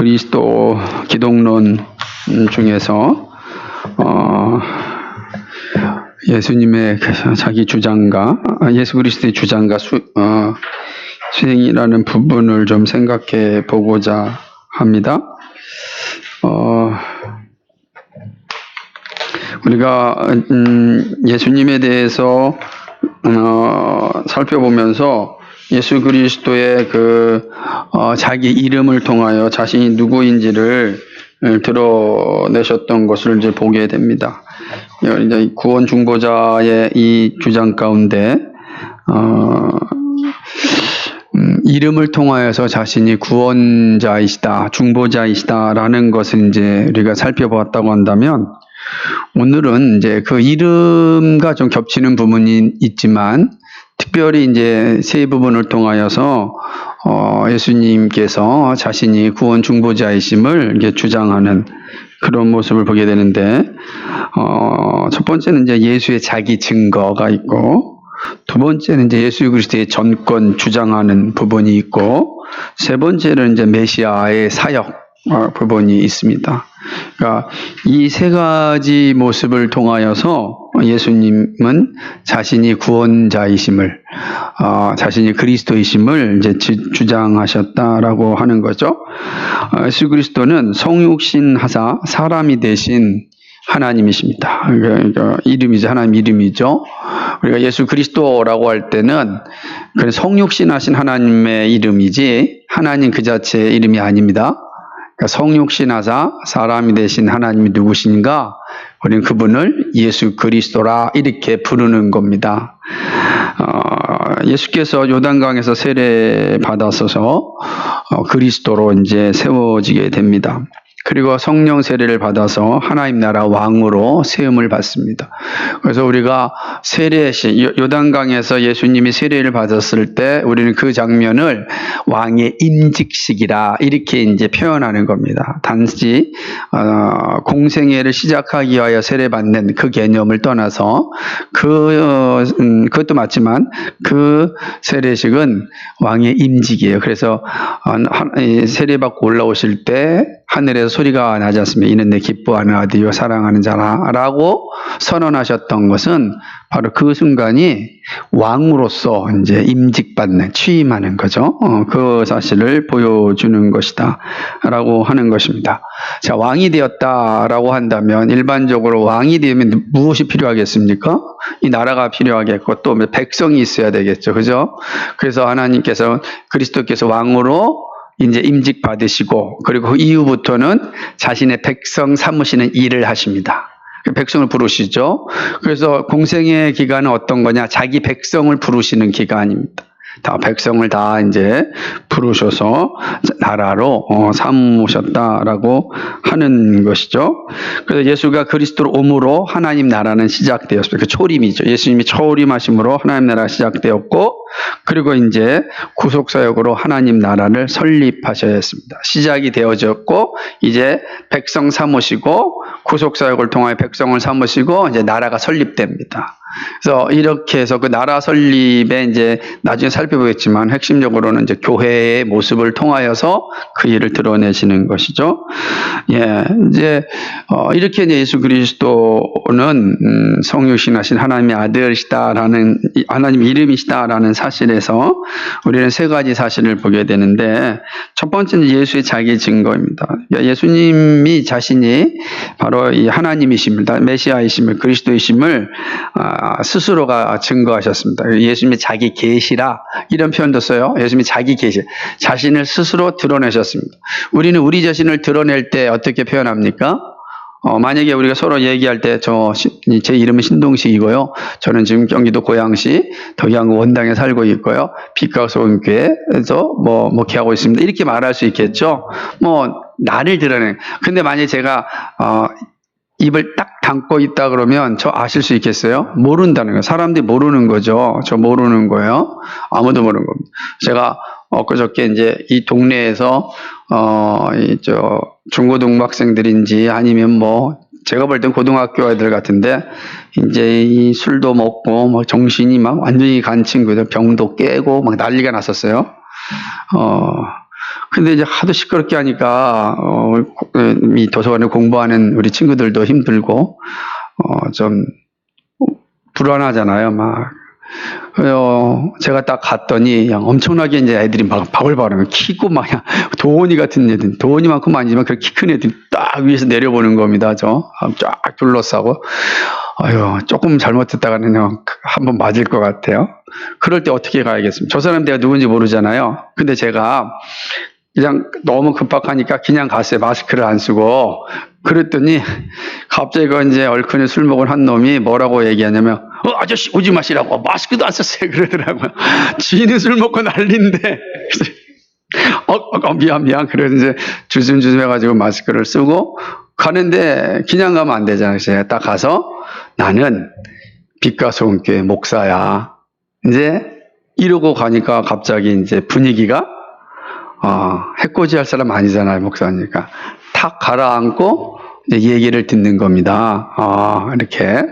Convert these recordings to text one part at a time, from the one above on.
그리스도 기독론 중에서 예수님의 자기 주장과 예수 그리스도의 주장과 수행이라는 부분을 좀 생각해 보고자 합니다. 우리가 예수님에 대해서 살펴보면서 예수 그리스도의 자기 이름을 통하여 자신이 누구인지를 드러내셨던 것을 이제 보게 됩니다. 이제 구원 중보자의 이 주장 가운데 이름을 통하여서 자신이 구원자이시다, 중보자이시다라는 것을 이제 우리가 살펴보았다고 한다면, 오늘은 이제 그 이름과 좀 겹치는 부분이 있지만, 특별히 이제 세 부분을 통하여서 예수님께서 자신이 구원 중보자이심을 이렇게 주장하는 그런 모습을 보게 되는데, 첫 번째는 이제 예수의 자기 증거가 있고, 두 번째는 이제 예수 그리스도의 전권 주장하는 부분이 있고, 세 번째는 이제 메시아의 사역 부분이 있습니다. 그러니까 이 세 가지 모습을 통하여서 예수님은 자신이 구원자이심을, 자신이 그리스도이심을 이제 주장하셨다라고 하는 거죠. 예수 그리스도는 성육신 하사 사람이 되신 하나님이십니다. 그러니까 이름이죠. 하나님 이름이죠. 우리가 예수 그리스도라고 할 때는 그냥 성육신 하신 하나님의 이름이지 하나님 그 자체의 이름이 아닙니다. 그러니까 성육신 하사 사람이 되신 하나님이 누구신가? 우리는 그분을 예수 그리스도라 이렇게 부르는 겁니다. 예수께서 요단강에서 세례 받았어서 그리스도로 이제 세워지게 됩니다. 그리고 성령 세례를 받아서 하나님 나라 왕으로 세움을 받습니다. 그래서 우리가 요단강에서 예수님이 세례를 받았을 때 우리는 그 장면을 왕의 임직식이라 이렇게 이제 표현하는 겁니다. 단지 공생애를 시작하기 위하여 세례받는 그 개념을 떠나서 그것도 맞지만 그 세례식은 왕의 임직이에요. 그래서 세례받고 올라오실 때 하늘에서 소리가 나지 않습니까? 이는 내 기뻐하는 아들이요 사랑하는 자라라고 선언하셨던 것은 바로 그 순간이 왕으로서 이제 임직받는, 취임하는 거죠. 그 사실을 보여주는 것이다라고 하는 것입니다. 자, 왕이 되었다라고 한다면 일반적으로 왕이 되면 무엇이 필요하겠습니까? 이 나라가 필요하겠고 또 백성이 있어야 되겠죠, 그죠? 그래서 하나님께서 그리스도께서 왕으로 이제 임직 받으시고 그리고 그 이후부터는 자신의 백성 삼으시는 일을 하십니다. 백성을 부르시죠. 그래서 공생의 기간은 어떤 거냐? 자기 백성을 부르시는 기간입니다. 다 백성을 다 이제 부르셔서 나라로 삼으셨다라고 하는 것이죠. 그래서 예수가 그리스도로 오므로 하나님 나라는 시작되었습니다. 그 초림이죠. 예수님이 초림하심으로 하나님 나라가 시작되었고, 그리고 이제 구속사역으로 하나님 나라를 설립하셔야 했습니다. 시작이 되어졌고, 이제 백성 삼으시고, 구속사역을 통하여 백성을 삼으시고, 이제 나라가 설립됩니다. 그래서 이렇게 해서 그 나라 설립에 이제 나중에 살펴보겠지만 핵심적으로는 이제 교회의 모습을 통하여서 그 일을 드러내시는 것이죠. 예, 이제 이렇게 이제 예수 그리스도는 성육신하신 하나님의 아들이시다라는, 하나님 이름이시다라는 사실에서 우리는 세 가지 사실을 보게 되는데, 첫 번째는 예수의 자기 증거입니다. 예수님이 자신이 바로 이 하나님이심을, 메시아이심을, 그리스도이심을 스스로가 증거하셨습니다. 예수님의 자기 계시라 이런 표현도 써요. 예수님이 자기 계시, 자신을 스스로 드러내셨습니다. 우리는 우리 자신을 드러낼 때 어떻게 표현합니까? 만약에 우리가 서로 얘기할 때 제 이름은 신동식이고요. 저는 지금 경기도 고양시 덕양구 원당에 살고 있고요. 빛가소교회에서 목회하고 있습니다. 이렇게 말할 수 있겠죠. 나를 드러내. 근데 만약에 제가 입을 딱 담고 있다 그러면 저 아실 수 있겠어요? 모른다는 거예요. 사람들이 모르는 거죠. 저 모르는 거예요. 아무도 모르는 겁니다. 제가 엊그저께 이제 이 동네에서 중고등부 학생들인지 아니면 제가 볼 땐 고등학교 애들 같은데 이제 이 술도 먹고 정신이 막 완전히 간 친구들, 병도 깨고 막 난리가 났었어요. 근데 이제 하도 시끄럽게 하니까, 이 도서관에 공부하는 우리 친구들도 힘들고, 좀 불안하잖아요, 막. 제가 딱 갔더니 그냥 엄청나게 이제 애들이 막 바글바글 키고 막 그냥 도원이 같은 애들, 도원이만큼 아니지만 그렇게 키 큰 애들이 딱 위에서 내려보는 겁니다. 쫙 둘러싸고. 아유, 조금 잘못했다가는 한번 맞을 것 같아요. 그럴 때 어떻게 가야겠습니까? 저 사람 내가 누군지 모르잖아요. 근데 제가 그냥 너무 급박하니까 그냥 갔어요. 마스크를 안 쓰고. 그랬더니 갑자기 이제 얼큰이 술 먹은 한 놈이 뭐라고 얘기하냐면, 아저씨 오지 마시라고 마스크도 안 썼어요. 그러더라고요. 지는 술 먹고 난리인데. 미안. 그래서 이제 주춤주춤 해가지고 마스크를 쓰고 가는데 그냥 가면 안 되잖아요. 제가 딱 가서 나는 빛과 소금교회 목사야. 이제 이러고 가니까 갑자기 이제 분위기가 해코지 할 사람 아니잖아요, 목사니까. 탁 가라앉고 이제 얘기를 듣는 겁니다. 이렇게.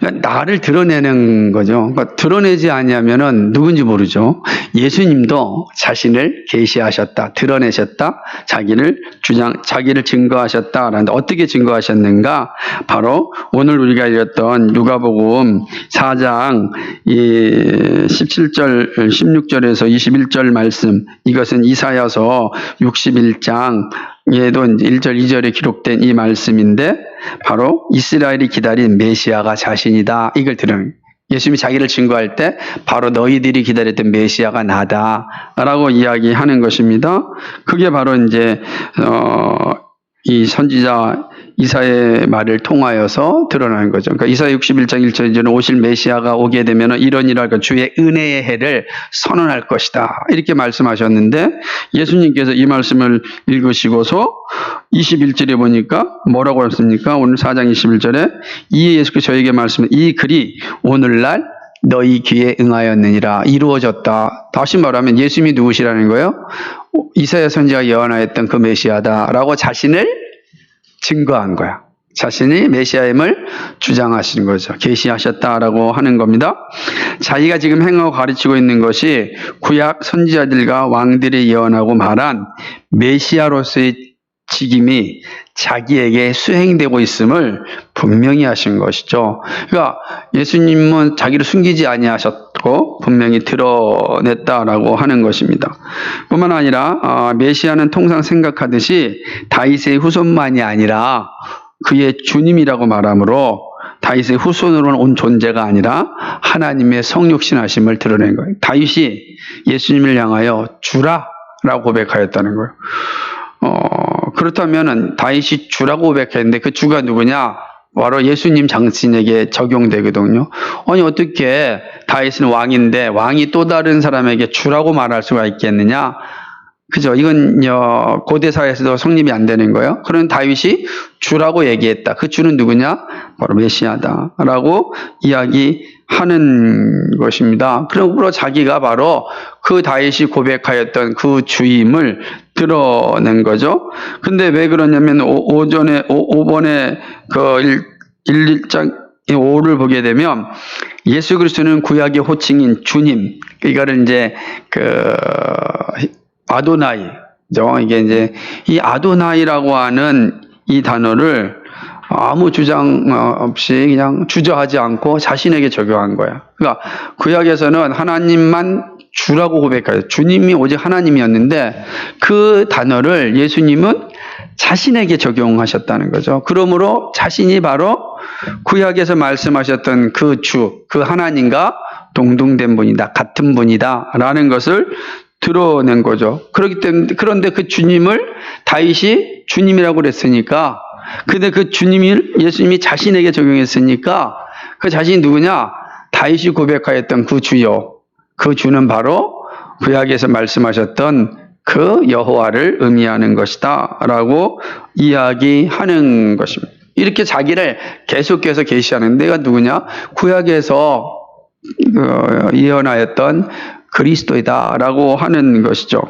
그러니까 나를 드러내는 거죠. 그러니까 드러내지 않으면은 누군지 모르죠. 예수님도 자신을 계시하셨다, 드러내셨다, 자기를 증거하셨다라는데 어떻게 증거하셨는가? 바로 오늘 우리가 읽었던 누가복음 4장 17절, 16절에서 21절 말씀, 이것은 이사야서 61장 얘도 1절, 2절에 기록된 이 말씀인데 바로 이스라엘이 기다린 메시아가 자신이다. 이걸 들은 예수님이 자기를 증거할 때 바로 너희들이 기다렸던 메시아가 나다라고 이야기하는 것입니다. 그게 바로 이제 이 선지자 이사야의 말을 통하여서 드러나는 거죠. 그러니까 이사야 61장 1절 2절은 오실 메시아가 오게 되면 이러니라 주의 은혜의 해를 선언할 것이다. 이렇게 말씀하셨는데 예수님께서 이 말씀을 읽으시고서 21절에 보니까 뭐라고 했습니까? 오늘 4장 21절에 이에 예수께서 저에게 말씀해 이 글이 오늘날 너희 귀에 응하였느니라. 이루어졌다. 다시 말하면 예수님이 누구시라는 거예요? 이사야 선지자가 예언하였던 그 메시아다라고 자신을 증거한 거야. 자신이 메시아임을 주장하시는 거죠. 계시하셨다라고 하는 겁니다. 자기가 지금 행하고 가르치고 있는 것이 구약 선지자들과 왕들이 예언하고 말한 메시아로서의 직임이 자기에게 수행되고 있음을 분명히 하신 것이죠. 그러니까 예수님은 자기를 숨기지 아니하셨고 분명히 드러냈다라고 하는 것입니다. 뿐만 아니라 메시아는 통상 생각하듯이 다윗의 후손만이 아니라 그의 주님이라고 말하므로 다윗의 후손으로는 온 존재가 아니라 하나님의 성육신하심을 드러낸 거예요. 다윗이 예수님을 향하여 주라라고 고백하였다는 거예요. 그렇다면은 다윗이 주라고 고백했는데 그 주가 누구냐? 바로 예수님 장신에게 적용되거든요. 아니 어떻게 다윗은 왕인데 왕이 또 다른 사람에게 주라고 말할 수가 있겠느냐? 그죠? 이건 고대 사회에서도 성립이 안 되는 거예요. 그런 다윗이 주라고 얘기했다. 그 주는 누구냐? 바로 메시아다라고 이야기하는 것입니다. 그러므로 자기가 바로 그 다윗이 고백하였던 그 주임을 드러낸 거죠. 근데 왜 그러냐면 5번에 그 1장 5를 보게 되면 예수 그리스도는 구약의 호칭인 주님, 이거를 이제 아도나이죠. 이게 이제 이 아도나이라고 하는 이 단어를 아무 주장 없이 그냥 주저하지 않고 자신에게 적용한 거야. 그러니까 구약에서는 하나님만 주라고 고백해요. 주님이 오직 하나님이었는데 그 단어를 예수님은 자신에게 적용하셨다는 거죠. 그러므로 자신이 바로 구약에서 말씀하셨던 그 주, 그 하나님과 동등된 분이다, 같은 분이다라는 것을 드러낸 거죠. 그렇기 때문에 그런데 그 주님을 다윗이 주님이라고 그랬으니까, 근데 그 주님을 예수님이 자신에게 적용했으니까 그 자신이 누구냐? 다윗이 고백하였던 그 주요. 그 주는 바로 구약에서 말씀하셨던 그 여호와를 의미하는 것이다라고 이야기하는 것입니다. 이렇게 자기를 계속해서 계시하는 데가 누구냐? 구약에서 예언하였던 그리스도이다라고 하는 것이죠.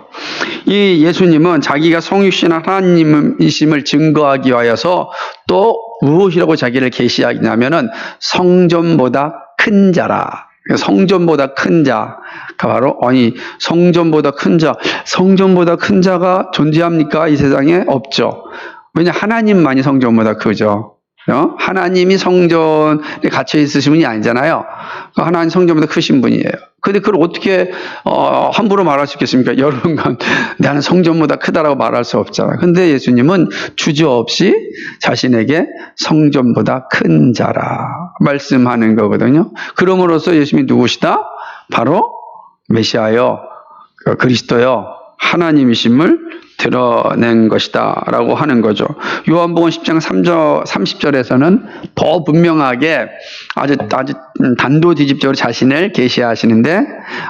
이 예수님은 자기가 성육신한 하나님이심을 증거하기 위하여서 또 무엇이라고 자기를 계시하냐면은 성전보다 큰 자라. 성전보다 큰 자가 바로 성전보다 큰 자, 성전보다 큰 자가 존재합니까? 이 세상에 없죠. 왜냐 하나님만이 성전보다 크죠. 하나님이 성전에 갇혀 있으신 분이 아니잖아요. 하나님 성전보다 크신 분이에요. 근데 그걸 어떻게 함부로 말할 수 있겠습니까? 여러분과 나는 성전보다 크다라고 말할 수 없잖아요. 근데 예수님은 주저없이 자신에게 성전보다 큰 자라 말씀하는 거거든요. 그럼으로써 예수님이 누구시다? 바로 메시아요, 그리스도요, 하나님이심을 드러낸 것이다 라고 하는 거죠. 요한복음 10장 30절에서는 더 분명하게 아주 단도직입적으로 자신을 계시하시는데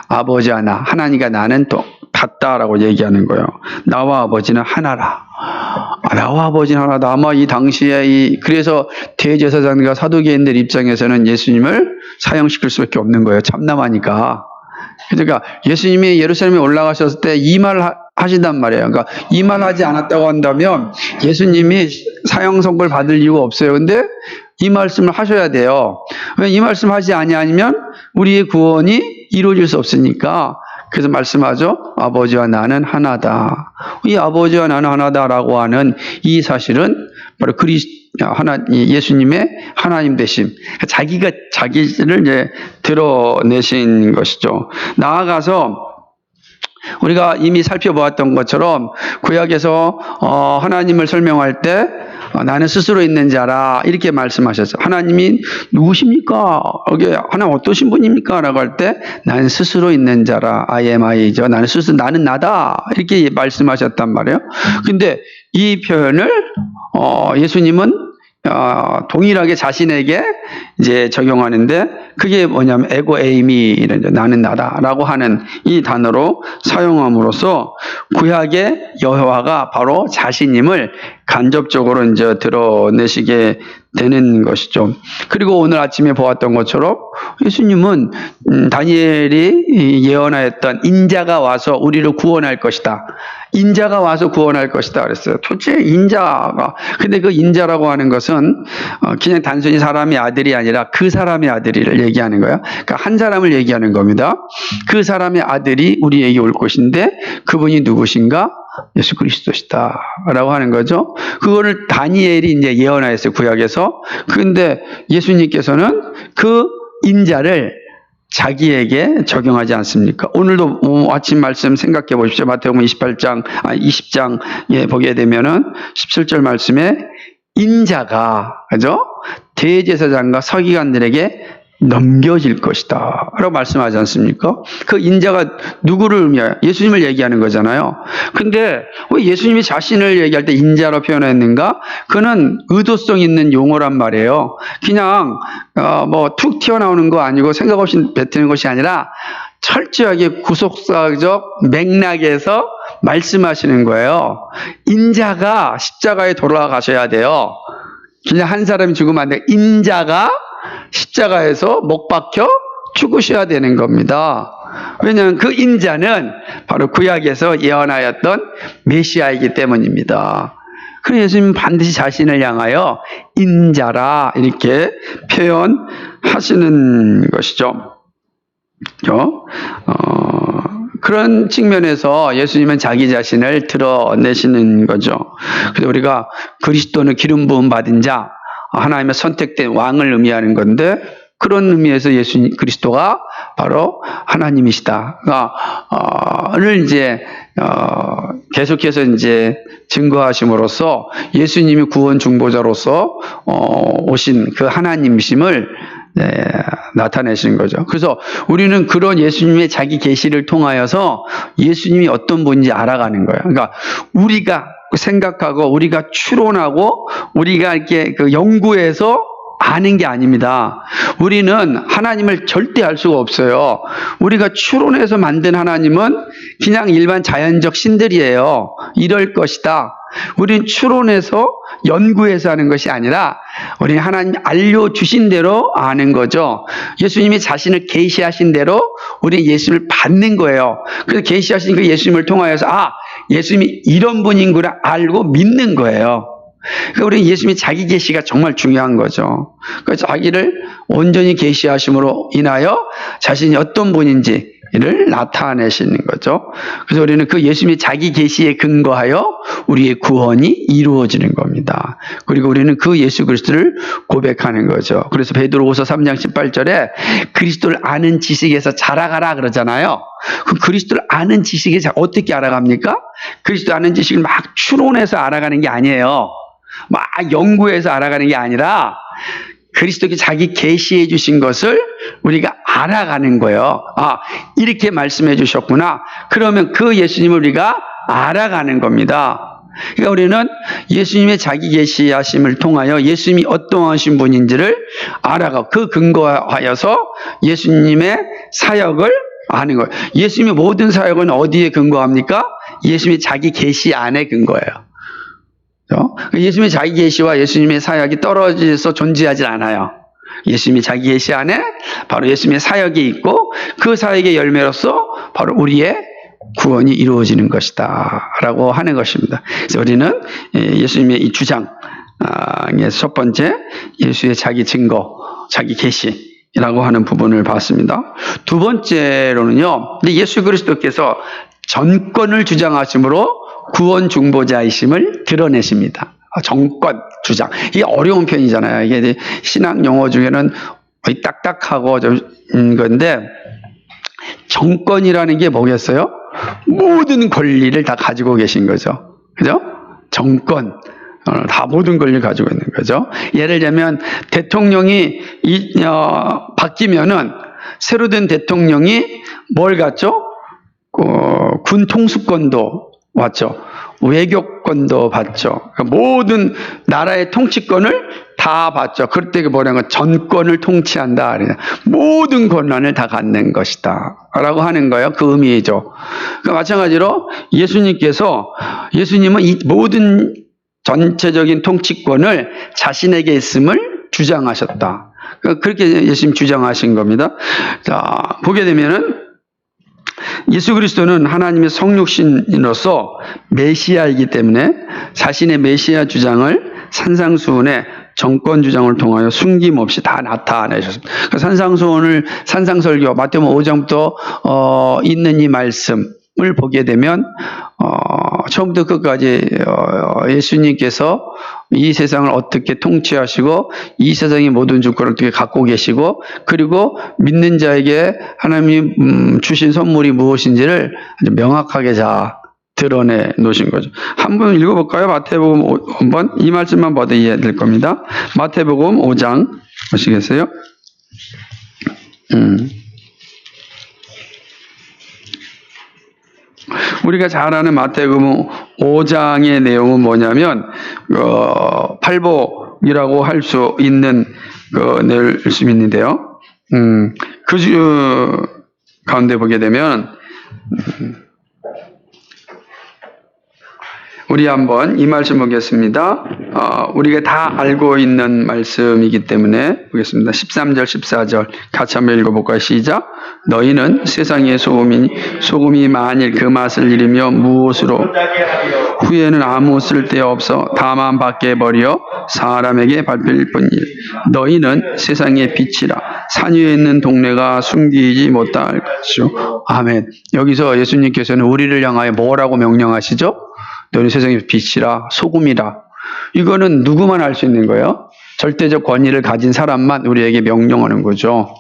아버지와 나, 하나님과 나는 또 같다라고 얘기하는 거예요. 나와 아버지는 하나라. 나와 아버지는 하나다. 아마 이 당시에 그래서 대제사장과 사두개인들 입장에서는 예수님을 사형시킬 수밖에 없는 거예요. 참남하니까. 그러니까 예수님이 예루살렘에 올라가셨을 때 이 말을 하신단 말이에요. 그러니까 이 말 하지 않았다고 한다면 예수님이 사형 선고를 받을 이유가 없어요. 근데 이 말씀을 하셔야 돼요. 왜 이 말씀 하지 아니하면 우리의 구원이 이루어질 수 없으니까. 그래서 말씀하죠. 아버지와 나는 하나다. 이 아버지와 나는 하나다라고 하는 이 사실은 바로 예수님의 하나님 되심. 자기가 자기를 이제 드러내신 것이죠. 나아가서 우리가 이미 살펴보았던 것처럼 구약에서 하나님을 설명할 때 나는 스스로 있는 자라 이렇게 말씀하셨어요. 하나님이 누구십니까? 여기 하나님 어떠신 분입니까? 라고 할 때 나는 스스로 있는 자라. I am I죠. 나는 나다. 이렇게 말씀하셨단 말이에요. 근데 이 표현을 예수님은 동일하게 자신에게 이제 적용하는데 그게 뭐냐면 에고 에이미, 나는 나다라고 하는 이 단어로 사용함으로써 구약의 여호와가 바로 자신임을 간접적으로 이제 드러내시게 되는 것이죠. 그리고 오늘 아침에 보았던 것처럼 예수님은 다니엘이 예언하였던 인자가 와서 우리를 구원할 것이다. 인자가 와서 구원할 것이다 그랬어요. 도대체 인자가, 근데 그 인자라고 하는 것은 그냥 단순히 사람의 아들이 아니라 그 사람의 아들을 얘기하는 거예요. 그러니까 한 사람을 얘기하는 겁니다. 그 사람의 아들이 우리에게 올 것인데 그분이 누구신가? 예수 그리스도시다 라고 하는 거죠. 그거를 다니엘이 이제 예언하였어요, 구약에서. 그런데 예수님께서는 그 인자를 자기에게 적용하지 않습니까? 오늘도 아침 말씀 생각해 보십시오. 마태복음 20장에 보게 되면은 17절 말씀에 인자가, 그죠? 대제사장과 서기관들에게 넘겨질 것이다 라고 말씀하지 않습니까? 그 인자가 누구를 의미해요? 예수님을 얘기하는 거잖아요. 근데 왜 예수님이 자신을 얘기할 때 인자로 표현했는가? 그는 의도성 있는 용어란 말이에요. 그냥 툭 튀어나오는 거 아니고 생각 없이 뱉는 것이 아니라 철저하게 구속사적 맥락에서 말씀하시는 거예요. 인자가 십자가에 돌아가셔야 돼요. 그냥 한 사람이 죽으면 안 돼요. 인자가 십자가에서 못 박혀 죽으셔야 되는 겁니다. 왜냐하면 그 인자는 바로 구약에서 예언하였던 메시아이기 때문입니다. 그래서 예수님은 반드시 자신을 향하여 인자라 이렇게 표현하시는 것이죠. 그런 측면에서 예수님은 자기 자신을 드러내시는 거죠. 그래서 우리가 그리스도는 기름 부음 받은 자, 하나님의 선택된 왕을 의미하는 건데 그런 의미에서 예수 그리스도가 바로 하나님이시다를 이제 계속해서 이제 증거하심으로써 예수님이 구원 중보자로서 오신 그 하나님이심을 나타내시는 거죠. 그래서 우리는 그런 예수님의 자기 계시를 통하여서 예수님이 어떤 분인지 알아가는 거예요. 그러니까 우리가 생각하고 우리가 추론하고 우리가 이렇게 연구해서 아는 게 아닙니다. 우리는 하나님을 절대 알 수가 없어요. 우리가 추론해서 만든 하나님은 그냥 일반 자연적 신들이에요. 이럴 것이다. 우리는 추론해서 연구해서 하는 것이 아니라 우리는 하나님 알려주신 대로 아는 거죠. 예수님이 자신을 계시하신 대로 우리는 예수님을 받는 거예요. 그래서 계시하신 그 예수님을 통하여서 예수님이 이런 분인구나 알고 믿는 거예요. 그러니까 우리 예수님이 자기 계시가 정말 중요한 거죠. 그러니까 자기를 온전히 계시하심으로 인하여 자신이 어떤 분인지를 나타내시는 거죠. 그래서 우리는 그 예수님이 자기 계시에 근거하여 우리의 구원이 이루어지는 겁니다. 그리고 우리는 그 예수 그리스도를 고백하는 거죠. 그래서 베드로후서 3장 18절에 그리스도를 아는 지식에서 자라가라 그러잖아요. 그 그리스도를 아는 지식에 어떻게 알아갑니까? 그리스도 아는 지식을 막 추론해서 알아가는 게 아니에요. 막 연구해서 알아가는 게 아니라 그리스도께 자기 계시해 주신 것을 우리가 알아가는 거예요. 아, 이렇게 말씀해 주셨구나. 그러면 그 예수님을 우리가 알아가는 겁니다. 그러니까 우리는 예수님의 자기 계시하심을 통하여 예수님이 어떠하신 분인지를 알아가고 그 근거하여서 예수님의 사역을 아는 거예요. 예수님의 모든 사역은 어디에 근거합니까? 예수님의 자기 계시 안에 근거해요. 예수님의 자기 계시와 예수님의 사역이 떨어져서 존재하지 않아요. 예수님이 자기 계시 안에 바로 예수님의 사역이 있고 그 사역의 열매로서 바로 우리의 구원이 이루어지는 것이다 라고 하는 것입니다. 그래서 우리는 예수님의 이 주장의 첫 번째 예수의 자기 증거, 자기 계시라고 하는 부분을 봤습니다. 두 번째로는요, 예수 그리스도께서 전권을 주장하심으로 구원 중보자이심을 드러내십니다. 정권 주장. 이게 어려운 편이잖아요. 이게 신학 용어 중에는 거의 딱딱하고 좀 건데, 정권이라는 게 뭐겠어요? 모든 권리를 다 가지고 계신 거죠. 그죠? 정권. 다 모든 권리를 가지고 있는 거죠. 예를 들면 대통령이 바뀌면은 새로 된 대통령이 뭘 갖죠? 군 통수권도 왔죠. 외교권도 받죠. 그러니까 모든 나라의 통치권을 다 받죠. 그럴 때 뭐냐면 전권을 통치한다. 모든 권한을 다 갖는 것이다 라고 하는 거예요. 그 의미죠. 그러니까 마찬가지로 예수님은 이 모든 전체적인 통치권을 자신에게 있음을 주장하셨다. 그렇게 예수님 주장하신 겁니다. 자, 보게 되면은 예수 그리스도는 하나님의 성육신으로서 메시아이기 때문에 자신의 메시아 주장을 산상수훈의 정권 주장을 통하여 숨김없이 다 나타내셨습니다. 산상설교 마태복음 5장부터 있는 이 말씀을 보게 되면 처음부터 끝까지 예수님께서 이 세상을 어떻게 통치하시고 이 세상의 모든 주권을 어떻게 갖고 계시고 그리고 믿는 자에게 하나님이 주신 선물이 무엇인지를 아주 명확하게 다 드러내 놓으신 거죠. 한번 읽어볼까요? 마태복음 한번 이 말씀만 봐도 이해될 겁니다. 마태복음 5장 보시겠어요? 우리가 잘 아는 마태복음 5장의 내용은 뭐냐면 팔복이라고 할 수 있는 말씀인데요. 그 가운데 보게 되면 우리 한번 이 말씀 보겠습니다. 우리가 다 알고 있는 말씀이기 때문에 보겠습니다. 13절, 14절 같이 한번 읽어볼까요? 시작. 너희는 세상의 소금이니 소금이 만일 그 맛을 잃으며 무엇으로 후에는 아무 쓸데없어 다만 밖에 버려 사람에게 밟힐 뿐이라. 너희는 세상의 빛이라. 산 위에 있는 동네가 숨기지 못할 것이요. 아멘. 여기서 예수님께서는 우리를 향하여 뭐라고 명령하시죠? 너는 세상의 빛이라, 소금이라. 이거는 누구만 알 수 있는 거예요? 절대적 권위를 가진 사람만 우리에게 명령하는 거죠.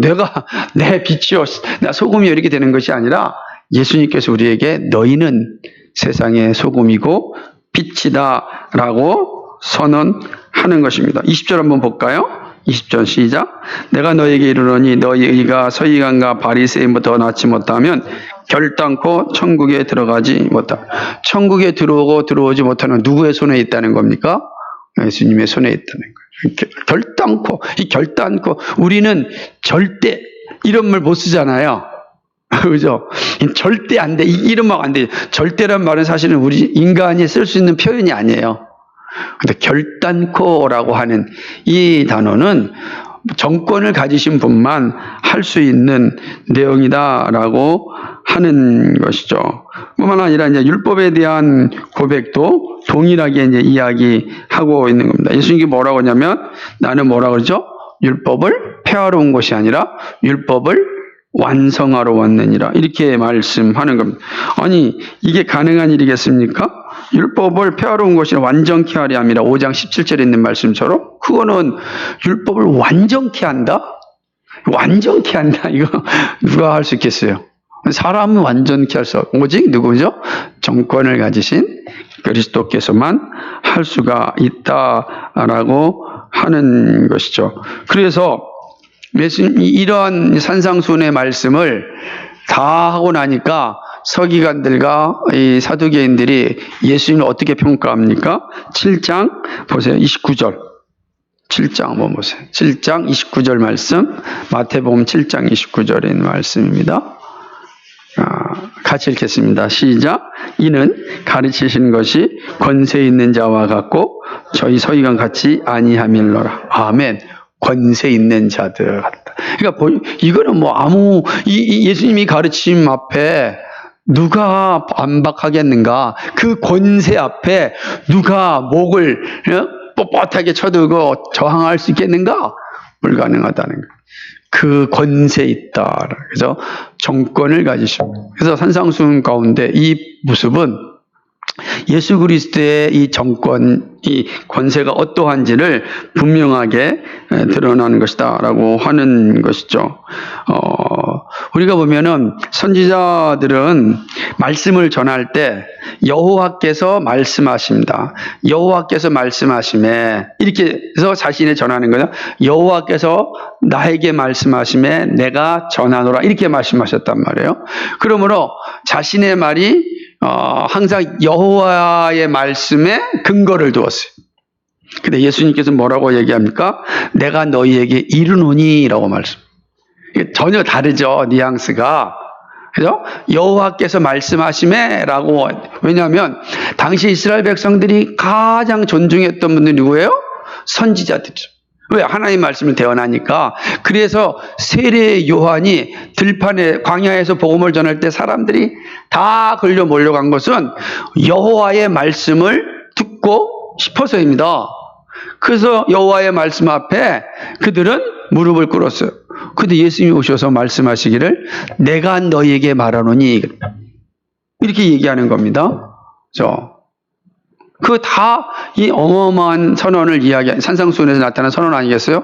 내가 내 빛이요, 나 소금이요 이렇게 되는 것이 아니라 예수님께서 우리에게 너희는 세상의 소금이고 빛이다 라고 선언하는 것입니다. 20절 한번 볼까요? 20절 시작. 내가 너에게 이르노니 너희가 서기관과 바리새인보다 낫지 못하면 결단코 천국에 들어가지 못하다. 천국에 들어오고 들어오지 못하는 누구의 손에 있다는 겁니까? 예수님의 손에 있다는 거예요. 결단코 우리는 절대 이런 말 못 쓰잖아요. 그죠? 절대 안 돼. 이름하고 안 돼. 절대란 말은 사실은 우리 인간이 쓸 수 있는 표현이 아니에요. 근데 결단코라고 하는 이 단어는 정권을 가지신 분만 할 수 있는 내용이다라고 하는 것이죠. 뿐만 아니라 이제 율법에 대한 고백도 동일하게 이제 이야기하고 있는 겁니다. 예수님이 뭐라고 하냐면 나는 뭐라고 그러죠? 율법을 폐하러 온 것이 아니라 율법을 완성하러 왔느니라. 이렇게 말씀하는 겁니다. 아니, 이게 가능한 일이겠습니까? 율법을 폐하러 온 것이 완전케 하려 함이라 5장 17절에 있는 말씀처럼 그거는 율법을 완전케 한다? 완전케 한다. 이거 누가 할 수 있겠어요? 사람은 완전케 할 수 없고 오직 누구죠? 정권을 가지신 그리스도께서만 할 수가 있다라고 하는 것이죠. 그래서 이러한 산상수훈의 말씀을 다 하고 나니까 서기관들과 이 사두개인들이 예수님을 어떻게 평가합니까? 7장 보세요. 29절. 7장 한번 보세요. 7장 29절 말씀. 마태복음 7장 29절에 있는 말씀입니다. 같이 읽겠습니다. 시작. 이는 가르치신 것이 권세 있는 자와 같고 저희 서기관 같이 아니함일러라. 아멘. 권세 있는 자들 같다. 그러니까 이거는 뭐 예수님이 가르침 앞에 누가 반박하겠는가? 그 권세 앞에 누가 목을 뻣뻣하게 쳐들고 저항할 수 있겠는가? 불가능하다는 거예요. 그 권세 있다. 그래서 정권을 가지십니다. 그래서 산상수훈 가운데 이 모습은 예수 그리스도의 이 정권, 이 권세가 어떠한지를 분명하게 드러나는 것이다라고 하는 것이죠. 우리가 보면은 선지자들은 말씀을 전할 때 여호와께서 말씀하십니다. 여호와께서 말씀하심에 이렇게 해서 자신이 전하는 거예요. 여호와께서 나에게 말씀하심에 내가 전하노라 이렇게 말씀하셨단 말이에요. 그러므로 자신의 말이 항상 여호와의 말씀에 근거를 두었어요. 근데 예수님께서 뭐라고 얘기합니까? 내가 너희에게 이르노니라고 말씀. 전혀 다르죠, 뉘앙스가. 그죠? 여호와께서 말씀하심에라고. 왜냐하면 당시 이스라엘 백성들이 가장 존중했던 분들이 누구예요? 선지자들이죠. 왜? 하나님 말씀을 대언하니까. 그래서 세례 요한이 들판에 광야에서 복음을 전할 때 사람들이 다 걸려 몰려간 것은 여호와의 말씀을 듣고 싶어서입니다. 그래서 여호와의 말씀 앞에 그들은 무릎을 꿇었어요. 근데 예수님이 오셔서 말씀하시기를 내가 너희에게 말하노니 이렇게 얘기하는 겁니다. 그 다 이 어마어마한 선언을 이야기한 산상수훈에서 나타난 선언 아니겠어요?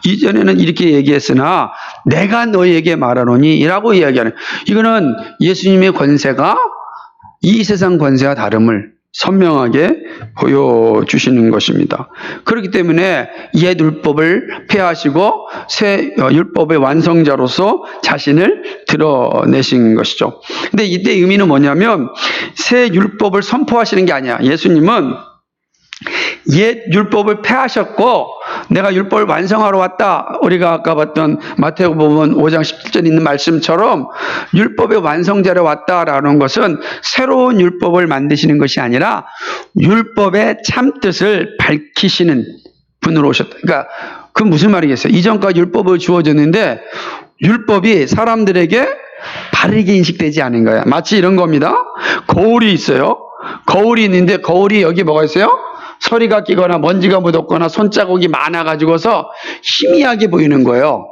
이전에는 이렇게 얘기했으나 내가 너희에게 말하노니 라고 이야기하는, 이거는 예수님의 권세가 이 세상 권세와 다름을 선명하게 보여주시는 것입니다. 그렇기 때문에 옛 율법을 폐하시고 새 율법의 완성자로서 자신을 드러내신 것이죠. 근데 이때 의미는 뭐냐면 새 율법을 선포하시는 게 아니야. 예수님은 옛 율법을 폐하셨고 내가 율법을 완성하러 왔다. 우리가 아까 봤던 마태복음 5장 17절에 있는 말씀처럼 율법의 완성자로 왔다라는 것은 새로운 율법을 만드시는 것이 아니라 율법의 참뜻을 밝히시는 분으로 오셨다. 그러니까 그 무슨 말이겠어요? 이전까지 율법을 주어졌는데 율법이 사람들에게 바르게 인식되지 않은 거야. 마치 이런 겁니다. 거울이 있어요. 거울이 있는데 거울이 여기 뭐가 있어요? 서리가 끼거나 먼지가 묻었거나 손자국이 많아가지고서 희미하게 보이는 거예요.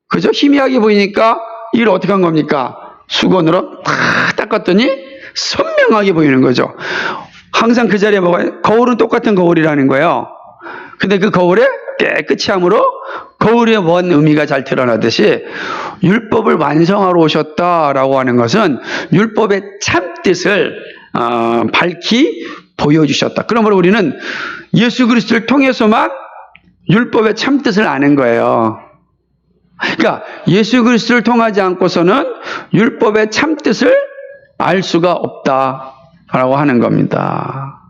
그죠? 희미하게 보이니까 이걸 어떻게 한 겁니까? 수건으로 탁 닦았더니 선명하게 보이는 거죠. 항상 그 자리에 뭐가, 거울은 똑같은 거울이라는 거예요. 근데 그 거울에 깨끗이 함으로 거울의 원 의미가 잘 드러나듯이 율법을 완성하러 오셨다라고 하는 것은 율법의 참뜻을 밝히 보여주셨다. 그러므로 우리는 예수 그리스도를 통해서만 율법의 참뜻을 아는 거예요. 그러니까 예수 그리스도를 통하지 않고서는 율법의 참뜻을 알 수가 없다라고 하는 겁니다.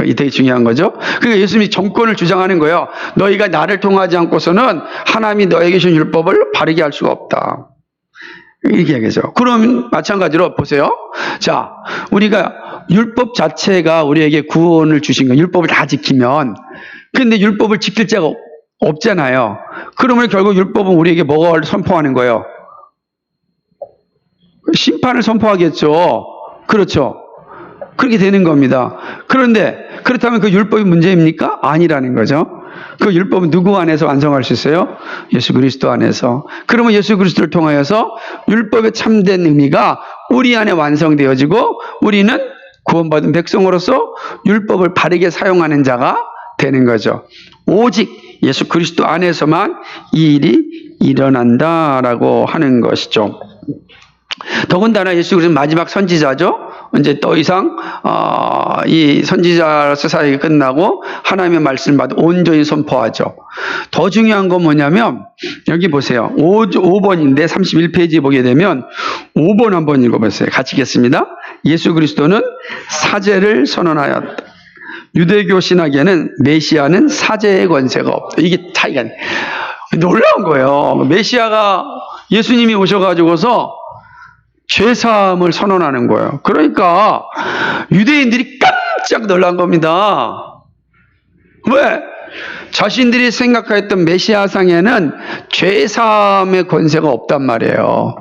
이게 되게 중요한 거죠. 그러니까 예수님이 정권을 주장하는 거예요. 너희가 나를 통하지 않고서는 하나님이 너에게 주신 율법을 바르게 할 수가 없다. 이렇게 얘기하죠. 그럼 마찬가지로 보세요. 자, 우리가 율법 자체가 우리에게 구원을 주신 거, 율법을 다 지키면, 근데 율법을 지킬 자가 없잖아요. 그러면 결국 율법은 우리에게 뭐가 선포하는 거예요? 심판을 선포하겠죠. 그렇죠. 그렇게 되는 겁니다. 그런데 그렇다면 그 율법이 문제입니까? 아니라는 거죠. 그 율법은 누구 안에서 완성할 수 있어요? 예수 그리스도 안에서. 그러면 예수 그리스도를 통하여서 율법의 참된 의미가 우리 안에 완성되어지고 우리는 구원받은 백성으로서 율법을 바르게 사용하는 자가 되는 거죠. 오직 예수 그리스도 안에서만 이 일이 일어난다라고 하는 것이죠. 더군다나 예수 그리스도는 마지막 선지자죠. 이제 더 이상 이 선지자로서 사역이 끝나고 하나님의 말씀을 받아 온전히 선포하죠. 더 중요한 건 뭐냐면 여기 보세요. 5번인데 31페이지 보게 되면 5번 한번 읽어보세요. 같이 읽겠습니다. 예수 그리스도는 사제를 선언하였다. 유대교 신학에는 메시아는 사제의 권세가 없다. 이게 차이가 놀라운 거예요. 메시아가 예수님이 오셔가지고서 죄사함을 선언하는 거예요. 그러니까 유대인들이 깜짝 놀란 겁니다. 왜? 자신들이 생각했던 메시아상에는 죄사함의 권세가 없단 말이에요.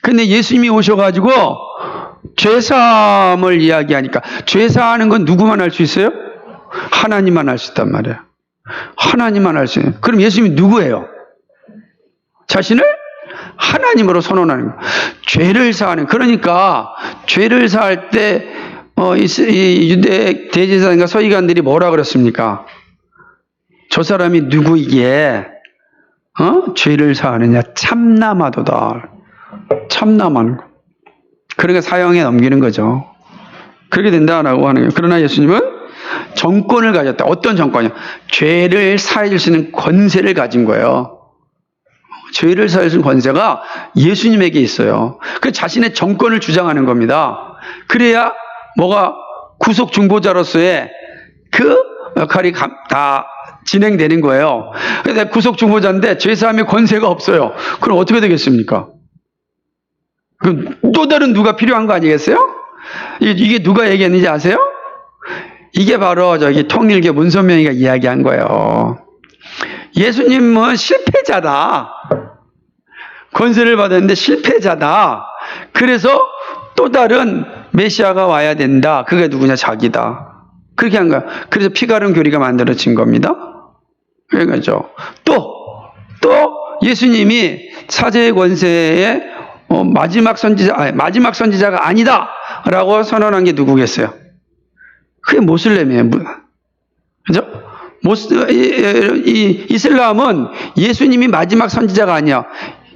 근데 예수님이 오셔가지고 죄사함을 이야기하니까 죄사하는 건 누구만 할 수 있어요? 하나님만 할 수 있단 말이에요. 하나님만 할 수 있어요. 그럼 예수님이 누구예요? 자신을 하나님으로 선언하는 거예요. 죄를 사하는. 그러니까 죄를 사할 때 이 유대 대제사장과 서기관들이 뭐라 그랬습니까? 저 사람이 누구이기에 죄를 사하느냐? 참남하도다. 참남하는 거. 그러니까 사형에 넘기는 거죠. 그렇게 된다라고 하는 거예요. 그러나 예수님은 정권을 가졌다. 어떤 정권이요? 죄를 사해 줄 수 있는 권세를 가진 거예요. 죄를 사해 줄 권세가 예수님에게 있어요. 그 자신의 정권을 주장하는 겁니다. 그래야 뭐가 구속 중보자로서의 그 역할이 다 진행되는 거예요. 근데 구속 중보자인데 죄사함의 권세가 없어요. 그럼 어떻게 되겠습니까? 그럼 또 다른 누가 필요한 거 아니겠어요? 이게 누가 얘기했는지 아세요? 이게 바로 저기 통일교 문선명이가 이야기한 거예요. 예수님은 실패자다. 권세를 받았는데 실패자다. 그래서 또 다른 메시아가 와야 된다. 그게 누구냐? 자기다. 그렇게 한 거야. 그래서 피가름 교리가 만들어진 겁니다. 그러죠. 또 예수님이 사제의 권세에 마지막 선지자가 아니다라고 선언한 게 누구겠어요? 그게 모슬렘이에요. 그죠? 이슬람은 예수님이 마지막 선지자가 아니야.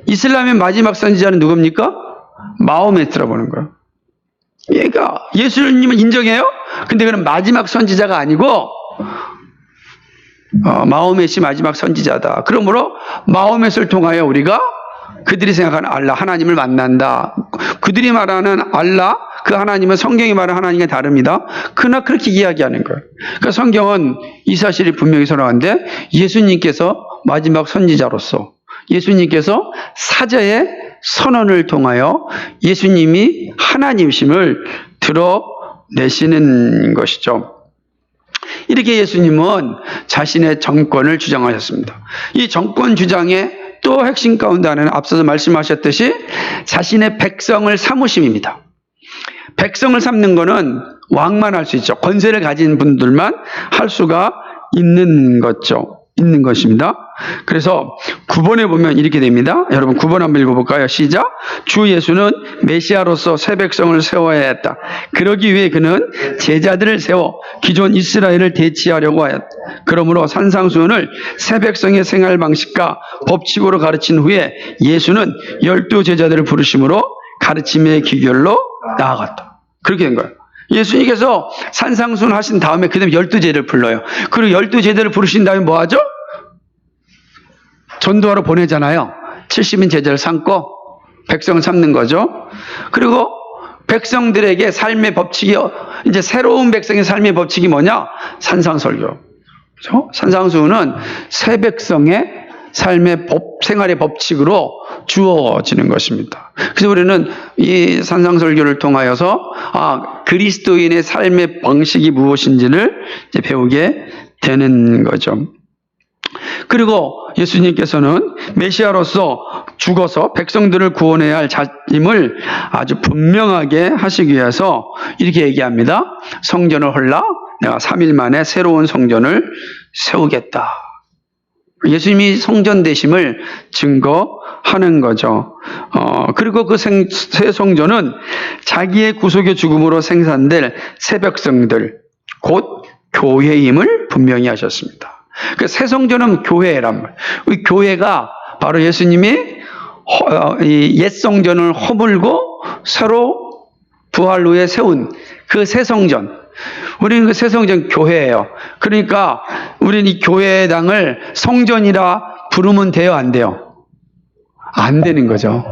이슬람의 마지막 선지자는 누굽니까? 마호메트라고 보는 거예요. 그러니까 예수님을 인정해요? 근데 그는 마지막 선지자가 아니고 마호멧이 마지막 선지자다. 그러므로 마호멧을 통하여 우리가 그들이 생각하는 알라, 하나님을 만난다. 그들이 말하는 알라, 그 하나님은 성경이 말하는 하나님과 다릅니다. 그러나 그렇게 이야기하는 거예요. 그러니까 성경은 이 사실이 분명히 선언하는데 예수님께서 마지막 선지자로서 예수님께서 사제의 선언을 통하여 예수님이 하나님심을 드러내시는 것이죠. 이렇게 예수님은 자신의 정권을 주장하셨습니다. 이 정권 주장의 또 핵심 가운데 하나는 앞서서 말씀하셨듯이 자신의 백성을 삼으심입니다. 백성을 삼는 것은 왕만 할 수 있죠. 권세를 가진 분들만 할 수가 있는 것입니다. 그래서 9번에 보면 이렇게 됩니다. 여러분 9번 한번 읽어볼까요? 시작. 주 예수는 메시아로서 새 백성을 세워야 했다. 그러기 위해 그는 제자들을 세워 기존 이스라엘을 대치하려고 하였다. 그러므로 산상수훈을 새 백성의 생활 방식과 법칙으로 가르친 후에 예수는 12 제자들을 부르심으로 가르침의 기결로 나아갔다. 그렇게 된 거예요. 예수님께서 산상수훈 하신 다음에 그 다음에 12제자를 불러요. 그리고 12제자를 부르신 다음에 뭐 하죠? 전도하러 보내잖아요. 70인 제자를 삼고 백성을 삼는 거죠. 그리고 백성들에게 삶의 법칙이 이제 새로운 백성의 삶의 법칙이 뭐냐? 산상설교. 그렇죠? 산상수훈은 새 백성의 삶의 생활의 법칙으로 주어지는 것입니다. 그래서 우리는 이 산상설교를 통하여서 그리스도인의 삶의 방식이 무엇인지를 이제 배우게 되는 거죠. 그리고 예수님께서는 메시아로서 죽어서 백성들을 구원해야 할 자임을 아주 분명하게 하시기 위해서 이렇게 얘기합니다. 성전을 헐라 내가 3일 만에 새로운 성전을 세우겠다. 예수님이 성전 되심을 증거하는 거죠. 그리고 그 새 성전은 자기의 구속의 죽음으로 생산될 새 백성들, 곧 교회임을 분명히 하셨습니다. 그 새 성전은 교회란 말. 이 교회가 바로 예수님이 옛 성전을 허물고 새로 부활 후에 세운 그 새 성전. 우리는 그 새 성전 교회예요. 그러니까 우리는 이 교회당을 성전이라 부르면 돼요, 안 돼요? 안 되는 거죠.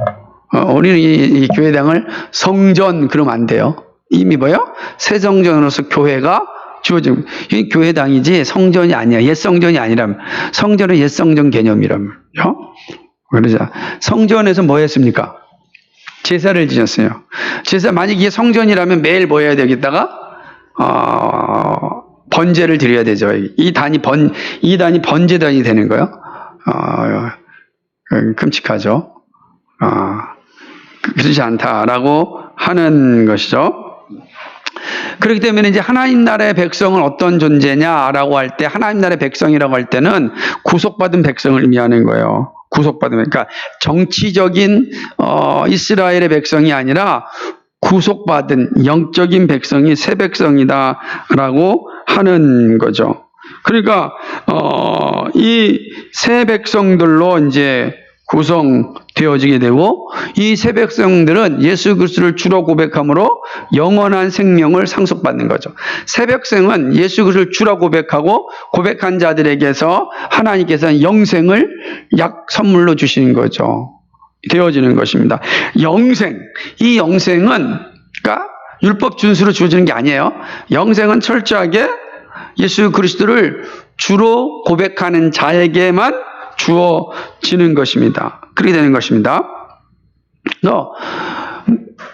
우리는 이 교회당을 성전 그러면 안 돼요. 이미 뭐요? 새 성전으로서 교회가 주어진 이 교회당이지 성전이 아니야. 옛 성전이 아니라면 성전은 옛 성전 개념이라면. 그러자 성전에서 뭐 했습니까? 제사를 지냈어요. 제사 만약 이게 성전이라면 매일 뭐 해야 되겠다가 번제를 드려야 되죠. 이 단이 번제단이 되는 거예요. 끔찍하죠. 그렇지 않다라고 하는 것이죠. 그렇기 때문에 이제 하나님 나라의 백성은 어떤 존재냐라고 할 때, 하나님 나라의 백성이라고 할 때는 구속받은 백성을 의미하는 거예요. 구속받은, 그러니까 정치적인 이스라엘의 백성이 아니라 구속받은 영적인 백성이 새 백성이다라고 하는 거죠. 그러니까 이 새 백성들로 이제 구성되어지게 되고, 이 새 백성들은 예수 그리스도를 주로 고백함으로 영원한 생명을 상속받는 거죠. 새 백성은 예수 그리스도를 주로 고백하고 고백한 자들에게서 하나님께서는 영생을 약 선물로 주시는 거죠. 되어지는 것입니다. 영생, 이 영생은 그러니까 율법 준수로 주어지는 게 아니에요. 영생은 철저하게 예수 그리스도를 주로 고백하는 자에게만 주어지는 것입니다. 그렇게 되는 것입니다.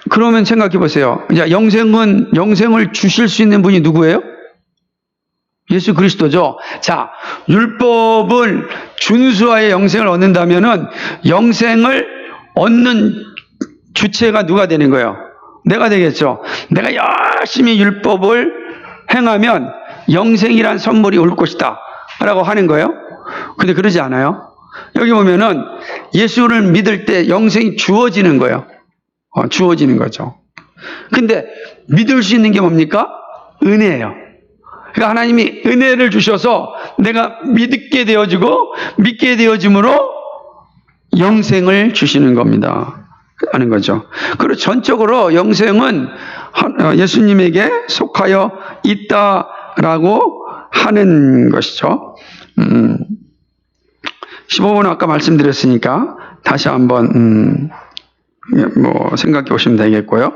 그러면 생각해 보세요. 영생을 주실 수 있는 분이 누구예요? 예수 그리스도죠. 자, 율법을 준수하여 영생을 얻는다면은 영생을 얻는 주체가 누가 되는 거예요? 내가 되겠죠. 내가 열심히 율법을 행하면 영생이란 선물이 올 것이다 라고 하는 거예요. 근데 그러지 않아요. 여기 보면은 예수를 믿을 때 영생이 주어지는 거예요. 주어지는 거죠. 근데 믿을 수 있는 게 뭡니까? 은혜예요. 그러니까 하나님이 은혜를 주셔서 내가 믿게 되어지고 믿게 되어짐으로 영생을 주시는 겁니다. 하는 거죠. 그리고 전적으로 영생은 예수님에게 속하여 있다라고 하는 것이죠. 15분 아까 말씀드렸으니까 다시 한번 생각해 보시면 되겠고요.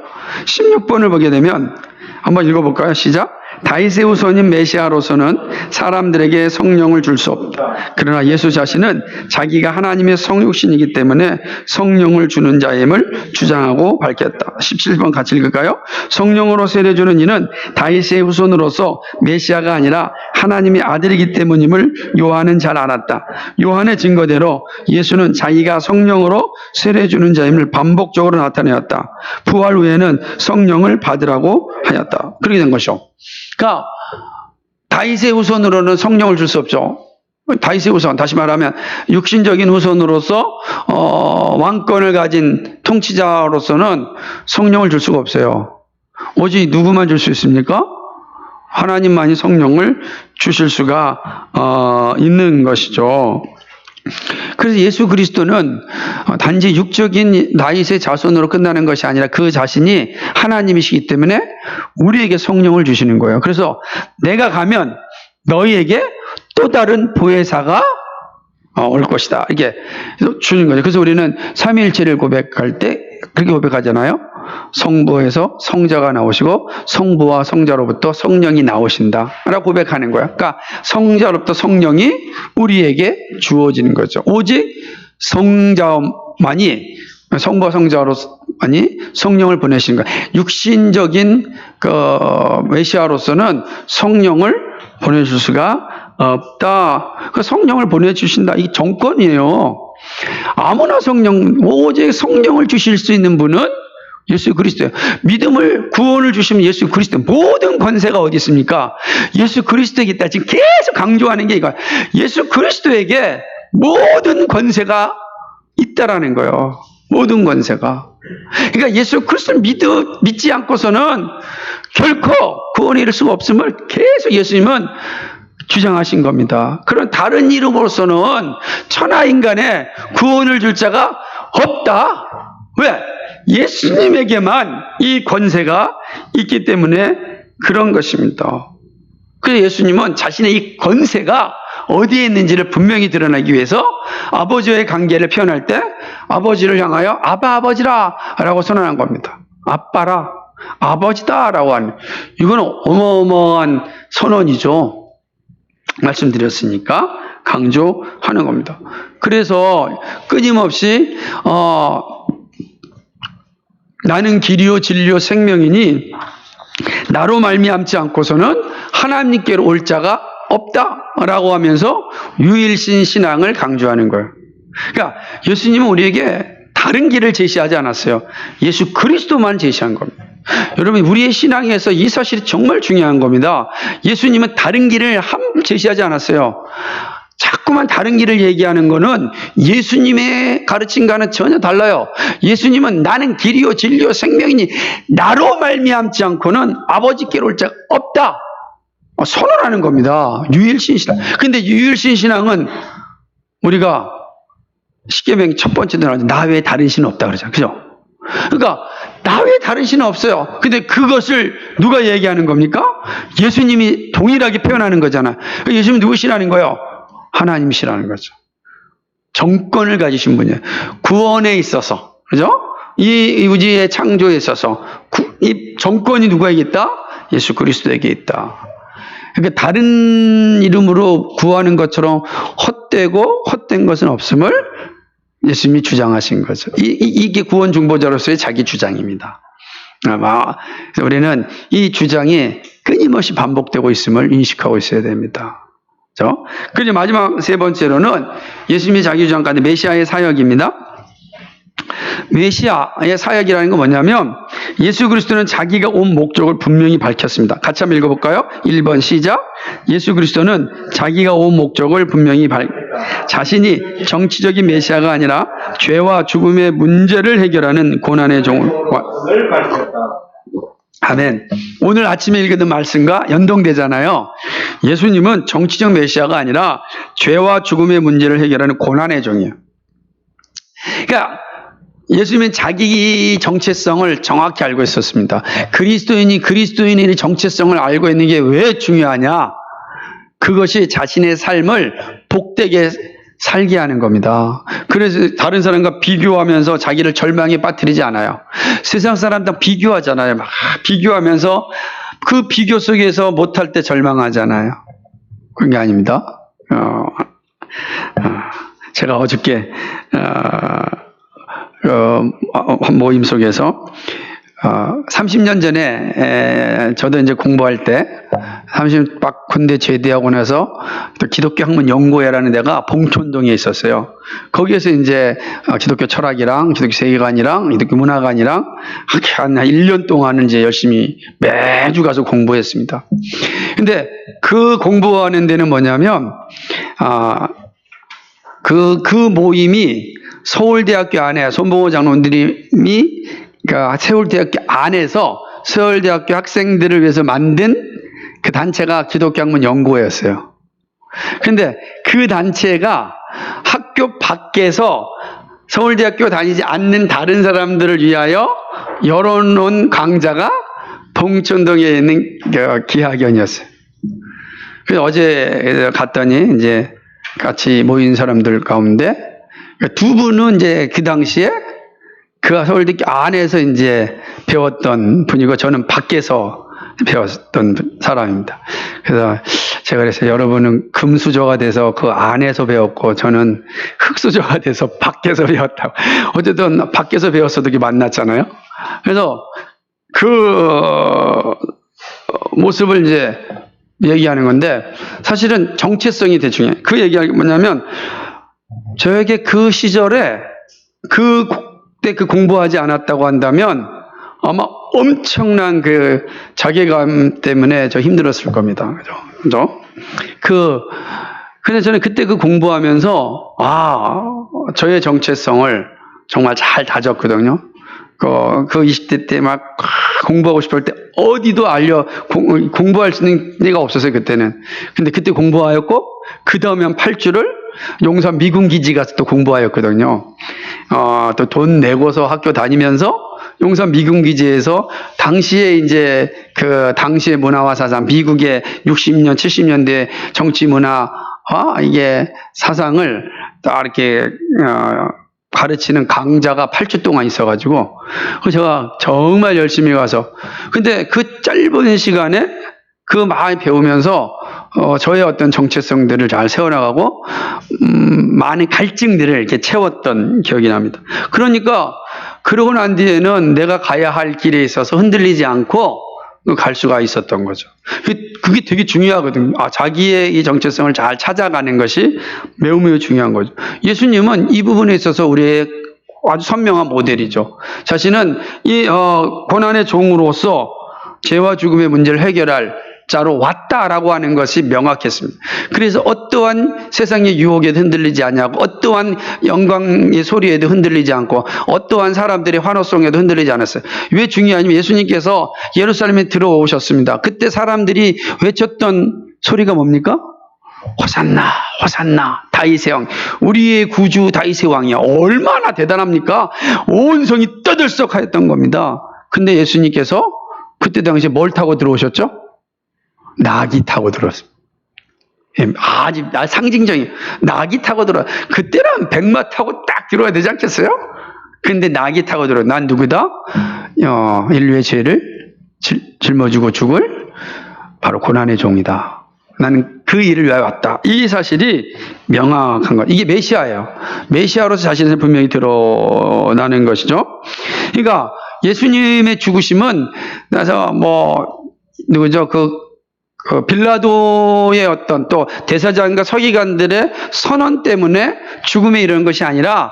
16번을 보게 되면 한번 읽어볼까요? 시작. 다윗의 후손인 메시아로서는 사람들에게 성령을 줄 수 없다. 그러나 예수 자신은 자기가 하나님의 성육신이기 때문에 성령을 주는 자임을 주장하고 밝혔다. 17번 같이 읽을까요? 성령으로 세례주는 이는 다윗의 후손으로서 메시아가 아니라 하나님의 아들이기 때문임을 요한은 잘 알았다. 요한의 증거대로 예수는 자기가 성령으로 세례주는 자임을 반복적으로 나타내었다. 부활 후에는 성령을 받으라고 하였다. 그렇게 된 것이죠. 그러니까 다윗의 후손으로는 성령을 줄 수 없죠. 다윗의 후손, 다시 말하면 육신적인 후손으로서 왕권을 가진 통치자로서는 성령을 줄 수가 없어요. 오직 누구만 줄 수 있습니까? 하나님만이 성령을 주실 수가 있는 것이죠. 그래서 예수 그리스도는 단지 육적인 다윗의 자손으로 끝나는 것이 아니라 그 자신이 하나님이시기 때문에 우리에게 성령을 주시는 거예요. 그래서 내가 가면 너희에게 또 다른 보혜사가 올 것이다. 이게 주는 거죠. 그래서 우리는 삼위일체를 고백할 때 그렇게 고백하잖아요. 성부에서 성자가 나오시고 성부와 성자로부터 성령이 나오신다 라고 고백하는 거야. 그러니까 성자로부터 성령이 우리에게 주어지는 거죠. 오직 성자만이, 성부와 성자로만이 성령을 보내시는 거야. 육신적인 메시아로서는 성령을 보내줄 수가 없다. 그 성령을 보내주신다. 이 정권이에요. 아무나 오직 성령을 주실 수 있는 분은 예수 그리스도예요. 믿음을, 구원을 주시면 예수 그리스도. 모든 권세가 어디 있습니까? 예수 그리스도에게 있다. 지금 계속 강조하는 게 이거예요. 예수 그리스도에게 모든 권세가 있다라는 거예요. 모든 권세가. 그러니까 예수 그리스도를 믿지 않고서는 결코 구원을 이룰 수가 없음을 계속 예수님은 주장하신 겁니다. 그런 다른 이름으로서는 천하 인간에 구원을 줄 자가 없다. 왜? 예수님에게만 이 권세가 있기 때문에 그런 것입니다. 그래서 예수님은 자신의 이 권세가 어디에 있는지를 분명히 드러나기 위해서 아버지와의 관계를 표현할 때 아버지를 향하여 아바 아버지라 라고 선언한 겁니다. 아빠라, 아버지다 라고 하는, 이건 어마어마한 선언이죠. 말씀드렸으니까 강조하는 겁니다. 그래서 끊임없이 나는 길이요 진리요 생명이니 나로 말미암지 않고서는 하나님께로 올 자가 없다라고 하면서 유일신 신앙을 강조하는 거예요. 그러니까 예수님은 우리에게 다른 길을 제시하지 않았어요. 예수 그리스도만 제시한 겁니다. 여러분, 우리의 신앙에서 이 사실이 정말 중요한 겁니다. 예수님은 다른 길을 제시하지 않았어요. 자꾸만 다른 길을 얘기하는 거는 예수님의 가르침과는 전혀 달라요. 예수님은 나는 길이요 진리요 생명이니 나로 말미암지 않고는 아버지께로 올 자가 없다 선언하는 겁니다. 유일신 신앙. 근데 유일신 신앙은 우리가 십계명 첫 번째도 나오죠. 나 외에 다른 신은 없다 그러죠. 그죠? 그러니까 나 외에 다른 신은 없어요. 근데 그것을 누가 얘기하는 겁니까? 예수님이 동일하게 표현하는 거잖아. 예수님은 누구시라는 거예요? 하나님이시라는 거죠. 정권을 가지신 분이에요. 구원에 있어서, 그죠? 이 우주의 창조에 있어서 이 정권이 누구에게 있다? 예수 그리스도에게 있다. 그러니까 다른 이름으로 구하는 것처럼 헛된 것은 없음을 예수님이 주장하신 거죠. 이게 구원 중보자로서의 자기 주장입니다. 아마 우리는 이 주장이 끊임없이 반복되고 있음을 인식하고 있어야 됩니다. 그렇죠? 그리고 마지막 세 번째로는 예수님이 자기 주장 가운데 메시아의 사역입니다. 메시아의 사역이라는 건 뭐냐면 예수 그리스도는 자기가 온 목적을 분명히 밝혔습니다. 같이 한번 읽어볼까요? 1번 시작. 예수 그리스도는 자기가 온 목적을 분명히 자신이 정치적인 메시아가 아니라 죄와 죽음의 문제를 해결하는 고난의 종을 밝혔다. 아멘. 오늘 아침에 읽은 말씀과 연동되잖아요. 예수님은 정치적 메시아가 아니라 죄와 죽음의 문제를 해결하는 고난의 종이에요. 그러니까 예수님은 자기 정체성을 정확히 알고 있었습니다. 그리스도인의 정체성을 알고 있는 게 왜 중요하냐? 그것이 자신의 삶을 복되게 살게 하는 겁니다. 그래서 다른 사람과 비교하면서 자기를 절망에 빠뜨리지 않아요. 세상 사람들 비교하잖아요. 막 비교하면서 그 비교 속에서 못할 때 절망하잖아요. 그런 게 아닙니다. 제가 어저께 한 모임 속에서 30년 전에 저도 이제 공부할 때 30박 군대 제대하고 나서 또 기독교 학문 연구회라는 데가 봉천동에 있었어요. 거기에서 이제 기독교 철학이랑 기독교 세계관이랑 기독교 문화관이랑 한 1년 동안은 이제 열심히 매주 가서 공부했습니다. 근데 그 공부하는 데는 뭐냐면 그 모임이 서울대학교 안에 손봉호 장로님이 그러니까 서울대학교 안에서 서울대학교 학생들을 위해서 만든 그 단체가 기독교학문 연구회였어요. 그런데 그 단체가 학교 밖에서 서울대학교 다니지 않는 다른 사람들을 위하여 열어놓은 강좌가 봉천동에 있는 기학연이었어요. 그래서 어제 갔더니 이제 같이 모인 사람들 가운데 두 분은 이제 그 당시에 그 서울대학교 안에서 이제 배웠던 분이고 저는 밖에서 배웠던 사람입니다. 그래서 제가 그랬어요. 여러분은 금수저가 돼서 그 안에서 배웠고 저는 흙수저가 돼서 밖에서 배웠다고. 어쨌든 밖에서 배웠어도 이렇게 만났잖아요. 그래서 그 모습을 이제 얘기하는 건데 사실은 정체성이 되게 중요해요. 그 얘기가 뭐냐면 저에게 그 시절에 그때 그 공부하지 않았다고 한다면 아마 엄청난 그 자괴감 때문에 저 힘들었을 겁니다. 그죠? 근데 저는 그때 그 공부하면서 저의 정체성을 정말 잘 다졌거든요. 그 20대 때 막 공부하고 싶을 때 어디도 공부할 수 있는 데가 없었어요, 그때는. 근데 그때 공부하였고, 그 다음에 한 8주를 용산 미군기지 가서 또 공부하였거든요. 또 돈 내고서 학교 다니면서 용산 미군기지에서 당시에 이제 당시의 문화와 사상, 미국의 60년, 70년대 정치 문화, 이게 사상을 딱 이렇게, 가르치는 강좌가 8주 동안 있어가지고, 제가 정말 열심히 가서, 근데 그 짧은 시간에 그 많이 배우면서, 저의 어떤 정체성들을 잘 세워나가고, 많은 갈증들을 이렇게 채웠던 기억이 납니다. 그러니까, 그러고 난 뒤에는 내가 가야 할 길에 있어서 흔들리지 않고 갈 수가 있었던 거죠. 그게 되게 중요하거든요. 자기의 이 정체성을 잘 찾아가는 것이 매우 중요한 거죠. 예수님은 이 부분에 있어서 우리의 아주 선명한 모델이죠. 자신은 이 고난의 종으로서 죄와 죽음의 문제를 해결할 자로 왔다라고 하는 것이 명확했습니다. 그래서 어떠한 세상의 유혹에도 흔들리지 않냐고, 어떠한 영광의 소리에도 흔들리지 않고, 어떠한 사람들의 환호성에도 흔들리지 않았어요. 왜 중요하냐면 예수님께서 예루살렘에 들어오셨습니다. 그때 사람들이 외쳤던 소리가 뭡니까? 호산나, 호산나, 다윗의 왕, 우리의 구주 다윗의 왕이야. 얼마나 대단합니까? 온 성이 떠들썩하였던 겁니다. 근데 예수님께서 그때 당시에 뭘 타고 들어오셨죠? 나귀 타고 들어왔습니다. 아주 상징적인 나귀 타고 들어와. 그때는 백마 타고 딱 들어와야 되지 않겠어요? 근데 나귀 타고 들어와. 난 누구다? 인류의 죄를 짊어지고 죽을 바로 고난의 종이다. 나는 그 일을 위하여 왔다. 이 사실이 명확한 것. 이게 메시아예요. 메시아로서 자신을 분명히 드러나는 것이죠. 그러니까 예수님의 죽으심은 나서 누구죠? 빌라도의 어떤 또 대사장과 서기관들의 선언 때문에 죽음에 이르는 것이 아니라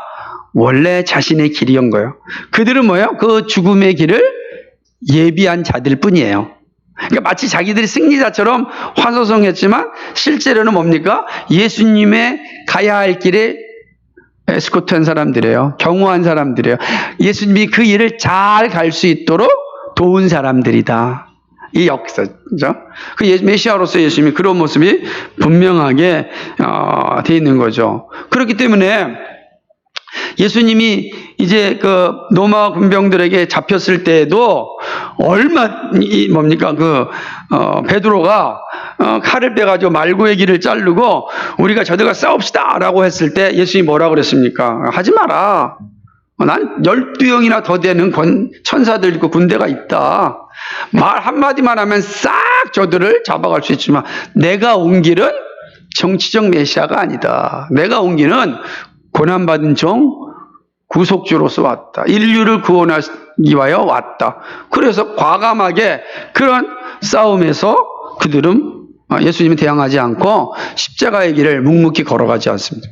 원래 자신의 길이온 거예요. 그들은 뭐예요? 그 죽음의 길을 예비한 자들 뿐이에요. 그러니까 마치 자기들이 승리자처럼 환호성했지만 실제로는 뭡니까? 예수님의 가야 할 길에 에스코트한 사람들이에요. 경호한 사람들이에요. 예수님이 그 일을 잘 갈 수 있도록 도운 사람들이다. 이 역사죠. 그 메시아로서 예수님이 그런 모습이 분명하게 돼 있는 거죠. 그렇기 때문에 예수님이 이제 그 로마 군병들에게 잡혔을 때에도 베드로가 칼을 빼가지고 말고의 길을 자르고 우리가 저들과 싸웁시다라고 했을 때 예수님이 뭐라고 그랬습니까? 하지 마라. 난 12형이나 더 되는 천사들 있고 군대가 있다. 말 한마디만 하면 싹 저들을 잡아갈 수 있지만 내가 온 길은 정치적 메시아가 아니다. 내가 온 길은 고난받은 종 구속주로서 왔다. 인류를 구원하기 위하여 왔다. 그래서 과감하게 그런 싸움에서 그들은 예수님이 대항하지 않고 십자가의 길을 묵묵히 걸어가지 않습니다.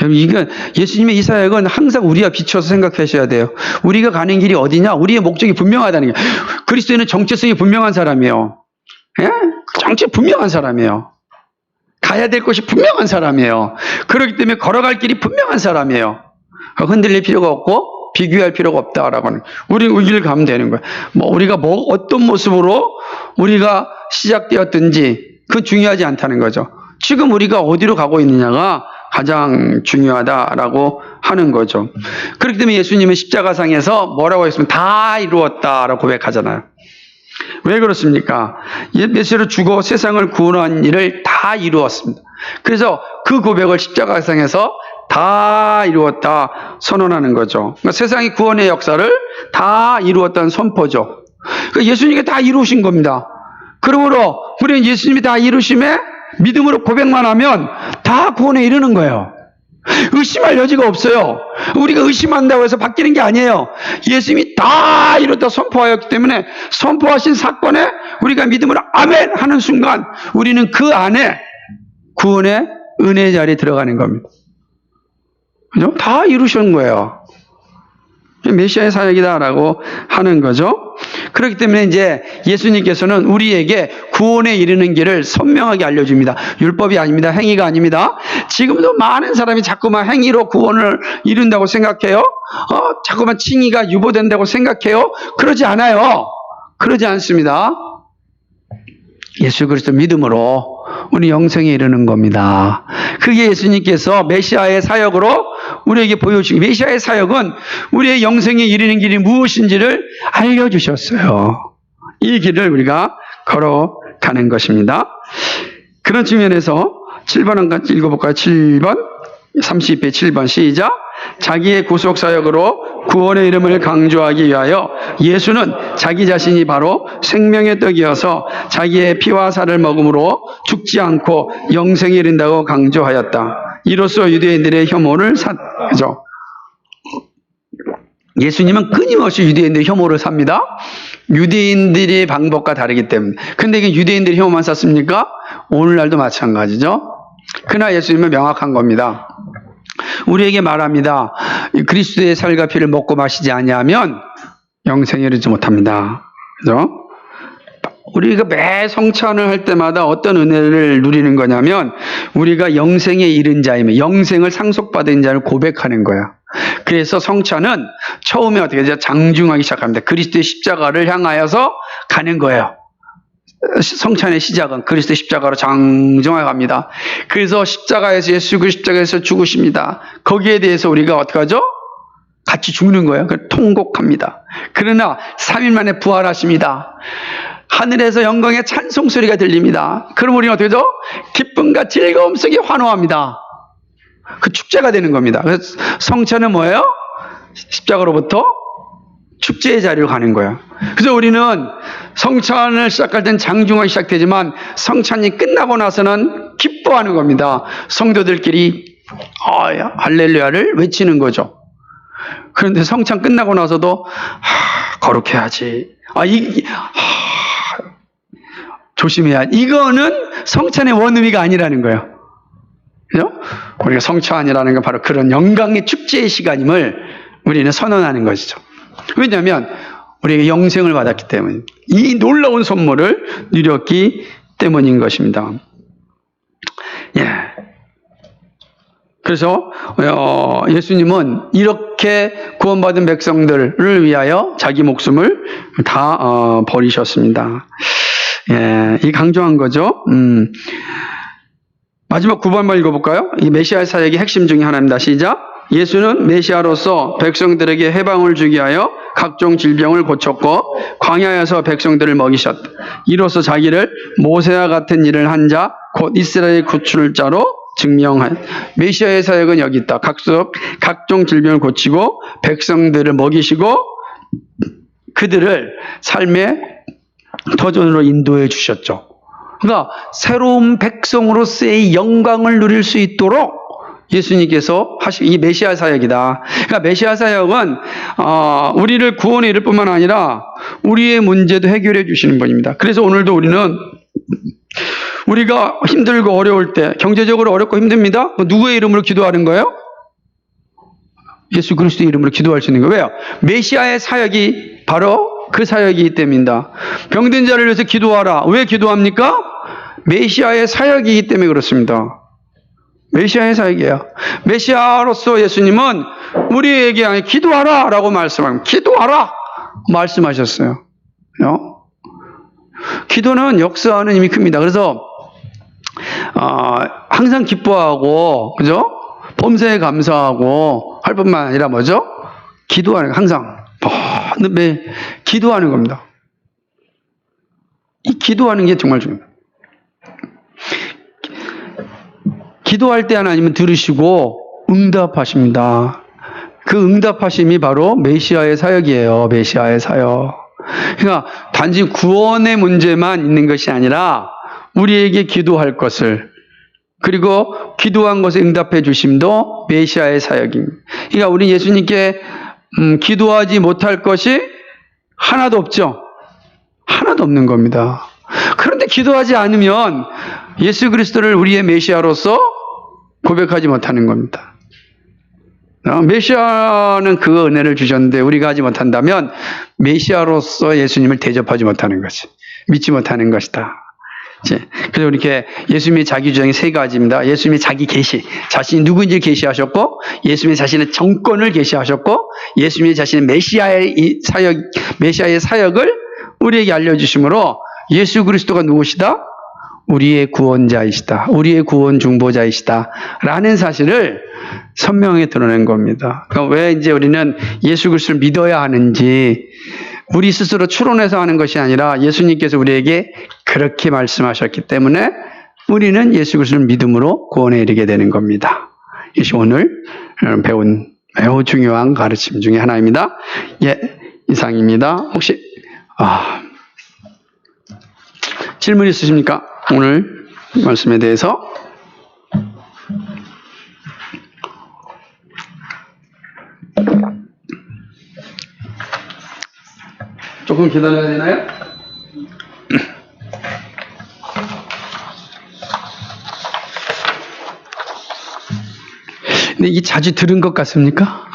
이건 예수님의 이 사역은 항상 우리와 비춰서 생각하셔야 돼요. 우리가 가는 길이 어디냐? 우리의 목적이 분명하다는 게. 그리스도인은 정체성이 분명한 사람이에요. 예? 정체 분명한 사람이에요. 가야 될 곳이 분명한 사람이에요. 그렇기 때문에 걸어갈 길이 분명한 사람이에요. 흔들릴 필요가 없고 비교할 필요가 없다라고 하는. 우리는 이 길을 가면 되는 거예요. 우리가 어떤 모습으로 우리가 시작되었든지 그건 중요하지 않다는 거죠. 지금 우리가 어디로 가고 있느냐가 가장 중요하다라고 하는 거죠. 그렇기 때문에 예수님은 십자가상에서 뭐라고 했으면 다 이루었다라고 고백하잖아요. 왜 그렇습니까? 메시아로 죽어 세상을 구원한 일을 다 이루었습니다. 그래서 그 고백을 십자가상에서 다 이루었다 선언하는 거죠. 그러니까 세상의 구원의 역사를 다 이루었다는 선포죠. 그러니까 예수님이 다 이루신 겁니다. 그러므로 우리는 예수님이 다 이루심에 믿음으로 고백만 하면 다 구원에 이르는 거예요. 의심할 여지가 없어요. 우리가 의심한다고 해서 바뀌는 게 아니에요. 예수님이 다 이루었다 선포하였기 때문에 선포하신 사건에 우리가 믿음으로 아멘 하는 순간 우리는 그 안에 구원의 은혜 자리에 들어가는 겁니다. 그죠? 다 이루신 거예요. 메시아의 사역이다라고 하는 거죠. 그렇기 때문에 이제 예수님께서는 우리에게 구원에 이르는 길을 선명하게 알려줍니다. 율법이 아닙니다. 행위가 아닙니다. 지금도 많은 사람이 자꾸만 행위로 구원을 이룬다고 생각해요. 자꾸만 칭의가 유보된다고 생각해요. 그러지 않아요. 그러지 않습니다. 예수 그리스도 믿음으로 우리 영생에 이르는 겁니다. 그게 예수님께서 메시아의 사역으로 우리에게 보여주신 메시아의 사역은 우리의 영생에 이르는 길이 무엇인지를 알려주셨어요. 이 길을 우리가 걸어가는 것입니다. 그런 측면에서 7번 한 가지 읽어볼까요? 7번 30배 7번 시작. 자기의 구속사역으로 구원의 이름을 강조하기 위하여 예수는 자기 자신이 바로 생명의 떡이어서 자기의 피와 살을 먹음으로 죽지 않고 영생에 이른다고 강조하였다. 이로써 유대인들의 혐오를 그죠? 예수님은 끊임없이 유대인들의 혐오를 삽니다. 유대인들의 방법과 다르기 때문에. 근데 이게 유대인들이 혐오만 샀습니까? 오늘날도 마찬가지죠. 그러나 예수님은 명확한 겁니다. 우리에게 말합니다. 그리스도의 살과 피를 먹고 마시지 아니하면 영생에 이르지 못합니다. 그죠? 우리가 매 성찬을 할 때마다 어떤 은혜를 누리는 거냐면 우리가 영생에 이른 자이며 영생을 상속받은 자를 고백하는 거야. 그래서 성찬은 처음에 어떻게 하죠? 장중하기 시작합니다. 그리스도의 십자가를 향하여서 가는 거예요. 성찬의 시작은 그리스도의 십자가로 장정하게 갑니다. 그래서 십자가에서 예수 그리스도 십자가에서 죽으십니다. 거기에 대해서 우리가 어떻게 하죠? 같이 죽는 거예요. 통곡합니다. 그러나 3일 만에 부활하십니다. 하늘에서 영광의 찬송 소리가 들립니다. 그럼 우리는 어떻게 하죠? 기쁨과 즐거움 속에 환호합니다. 그 축제가 되는 겁니다. 그래서 성찬은 뭐예요? 십자가로부터 축제의 자리로 가는 거예요. 그래서 우리는 성찬을 시작할 땐 장중하기 시작되지만 성찬이 끝나고 나서는 기뻐하는 겁니다. 성도들끼리 할렐루야를 외치는 거죠. 그런데 성찬 끝나고 나서도 거룩해야지. 조심해야. 이거는 성찬의 원의미가 아니라는 거예요. 그죠? 우리가 성찬이라는 건 바로 그런 영광의 축제의 시간임을 우리는 선언하는 것이죠. 왜냐하면 우리에게 영생을 받았기 때문에 이 놀라운 선물을 누렸기 때문인 것입니다. 예. 그래서 예수님은 이렇게 구원받은 백성들을 위하여 자기 목숨을 다 버리셨습니다. 예, 이 강조한 거죠. 마지막 9번만 읽어볼까요? 이 메시아 사역의 핵심 중에 하나입니다. 시작. 예수는 메시아로서 백성들에게 해방을 주기 위하여 각종 질병을 고쳤고 광야에서 백성들을 먹이셨다. 이로써 자기를 모세와 같은 일을 한 자, 곧 이스라엘 구출을 자로 증명한 메시아의 사역은 여기 있다. 각종 질병을 고치고 백성들을 먹이시고 그들을 삶의 터전으로 인도해 주셨죠. 그러니까 새로운 백성으로서의 영광을 누릴 수 있도록 예수님께서 하신 이 메시아 사역이다. 그러니까 메시아 사역은 우리를 구원에 이를 뿐만 아니라 우리의 문제도 해결해 주시는 분입니다. 그래서 오늘도 우리는 우리가 힘들고 어려울 때 경제적으로 어렵고 힘듭니다. 누구의 이름으로 기도하는 거예요? 예수 그리스도의 이름으로 기도할 수 있는 거예요. 왜요? 메시아의 사역이 바로 그 사역이기 때문입니다. 병든 자를 위해서 기도하라. 왜 기도합니까? 메시아의 사역이기 때문에 그렇습니다. 메시아의 사역이에요. 메시아로서 예수님은 우리에게 기도하라 라고 말씀합니다. 기도하라 말씀하셨어요. 기도는 역사하는 힘이 큽니다. 그래서 항상 기뻐하고 그죠? 범사에 감사하고 할 뿐만 아니라 뭐죠? 기도하는 거 항상 매 기도하는 겁니다. 이 기도하는 게 정말 중요합니다. 기도할 때 하나님은 들으시고 응답하십니다. 그 응답하심이 바로 메시아의 사역이에요. 메시아의 사역. 그러니까 단지 구원의 문제만 있는 것이 아니라 우리에게 기도할 것을 그리고 기도한 것에 응답해 주심도 메시아의 사역입니다. 그러니까 우리 예수님께 기도하지 못할 것이 하나도 없죠. 하나도 없는 겁니다. 그런데 기도하지 않으면 예수 그리스도를 우리의 메시아로서 고백하지 못하는 겁니다. 메시아는 그 은혜를 주셨는데 우리가 하지 못한다면 메시아로서 예수님을 대접하지 못하는 것이, 믿지 못하는 것이다. 그래서 이렇게 예수님의 자기 주장이 세 가지입니다. 예수님의 자기 계시, 자신이 누구인지 계시하셨고, 예수님의 자신의 정권을 계시하셨고, 예수님의 자신의 메시아의 사역을 우리에게 알려주심으로 예수 그리스도가 누구시다? 우리의 구원자이시다. 우리의 구원 중보자이시다. 라는 사실을 선명하게 드러낸 겁니다. 그러니까 왜 이제 우리는 예수 그리스도를 믿어야 하는지, 우리 스스로 추론해서 하는 것이 아니라 예수님께서 우리에게 그렇게 말씀하셨기 때문에 우리는 예수 그리스도를 믿음으로 구원에 이르게 되는 겁니다. 이것이 오늘 배운 매우 중요한 가르침 중에 하나입니다. 예, 이상입니다. 혹시 질문 있으십니까? 오늘 말씀에 대해서? 조금 기다려야 되나요? 근데 이게 자주 들은 것 같습니까?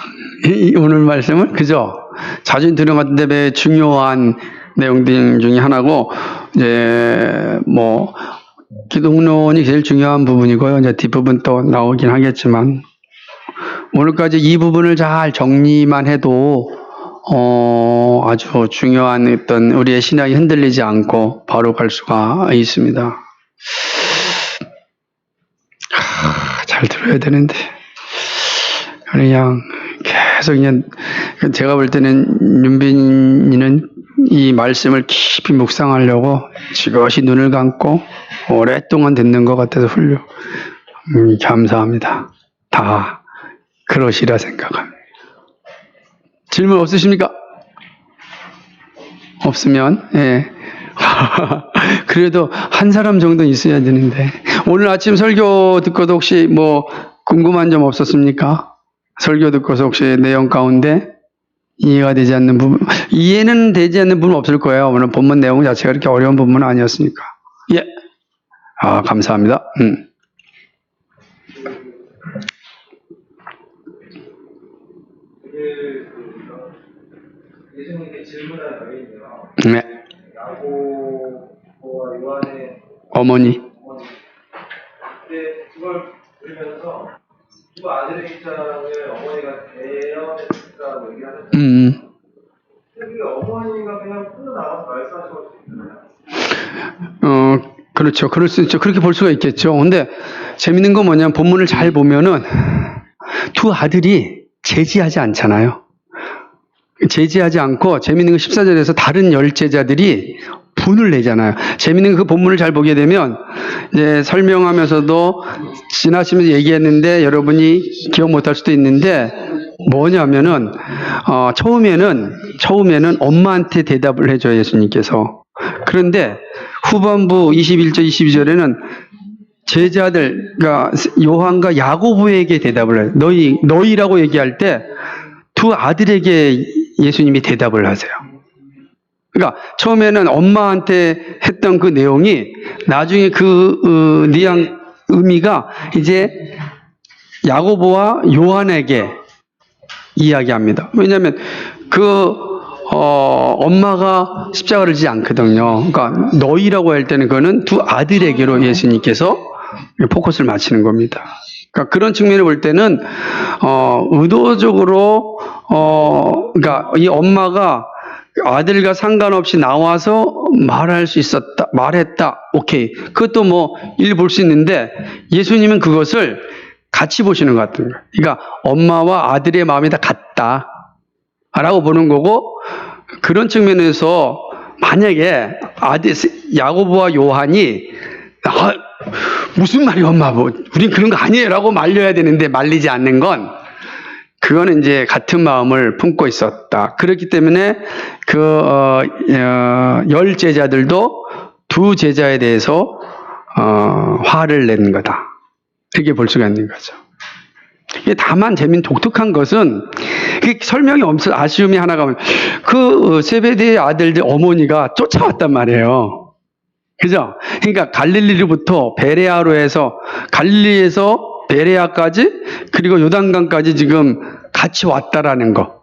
오늘 말씀을? 그죠? 자주 들은 것 같은데 매 중요한 내용들 중에 하나고, 이제, 기독론이 제일 중요한 부분이고요. 이제 뒷부분 또 나오긴 하겠지만, 오늘까지 이 부분을 잘 정리만 해도, 아주 중요한 어떤 우리의 신앙이 흔들리지 않고 바로 갈 수가 있습니다. 잘 들어야 되는데. 그냥 계속 그냥 제가 볼 때는 윤빈이는 이 말씀을 깊이 묵상하려고 지그시 눈을 감고 오랫동안 듣는 것 같아서 감사합니다. 다 그러시라 생각합니다. 질문 없으십니까? 없으면, 예. 그래도 한 사람 정도 있어야 되는데. 오늘 아침 설교 듣고도 혹시 궁금한 점 없었습니까? 설교 듣고서 혹시 내용 가운데 이해가 되지 않는 부분, 이해는 되지 않는 부분 없을 거예요. 오늘 본문 내용 자체가 그렇게 어려운 부분은 아니었으니까. 예. 감사합니다. 예수님께 질문한 여인이요. 네. 야고보와 요한의 어머니. 근데 그걸 들으면서 두 아들의 입장을 어머니가 대연했다고 얘기하셨어요. 근데 어머니가 그냥 풀로 나와서 말씀하신 수 있나요? 그렇죠. 그럴 수 있죠. 그렇게 볼 수가 있겠죠. 근데 재밌는 건 뭐냐면 본문을 잘 보면은 두 아들이 제지하지 않잖아요. 제지하지 않고 재밌는 건 14절에서 다른 열 제자들이 분을 내잖아요. 재밌는 그 본문을 잘 보게 되면 이제 설명하면서도 지나치면서 얘기했는데 여러분이 기억 못할 수도 있는데 뭐냐면은 처음에는 엄마한테 대답을 해줘요, 예수님께서. 그런데 후반부 21절 22절에는 제자들, 그러니까 요한과 야고보에게 대답을 해요. 너희라고 얘기할 때 두 아들에게 예수님이 대답을 하세요. 그러니까 처음에는 엄마한테 했던 그 내용이 나중에 그 뉘앙 의미가 이제 야고보와 요한에게 이야기합니다. 왜냐하면 엄마가 십자가를 지지 않거든요. 그러니까 너희라고 할 때는 그거는 두 아들에게로 예수님께서 포커스를 맞추는 겁니다. 그러니까 그런 측면을 볼 때는 의도적으로 그러니까 이 엄마가 아들과 상관없이 나와서 말할 수 있었다, 말했다, 오케이. 그것도 일리 볼 수 있는데 예수님은 그것을 같이 보시는 것 같은 거예요. 그러니까 엄마와 아들의 마음이 다 같다라고 보는 거고, 그런 측면에서 만약에 야고보와 요한이 무슨 말이야 엄마, 우린 그런 거 아니에요 라고 말려야 되는데 말리지 않는 건, 그거는 이제 같은 마음을 품고 있었다. 그렇기 때문에 열 제자들도 두 제자에 대해서 화를 낸 거다. 이렇게 볼 수가 있는 거죠. 다만 독특한 것은 설명이 없어 아쉬움이 하나가 그 세베대의 아들들 어머니가 쫓아왔단 말이에요. 그죠? 그러니까 갈릴리로부터 베레아로 해서 갈릴리에서 베레아까지 그리고 요단강까지 지금 같이 왔다라는 거.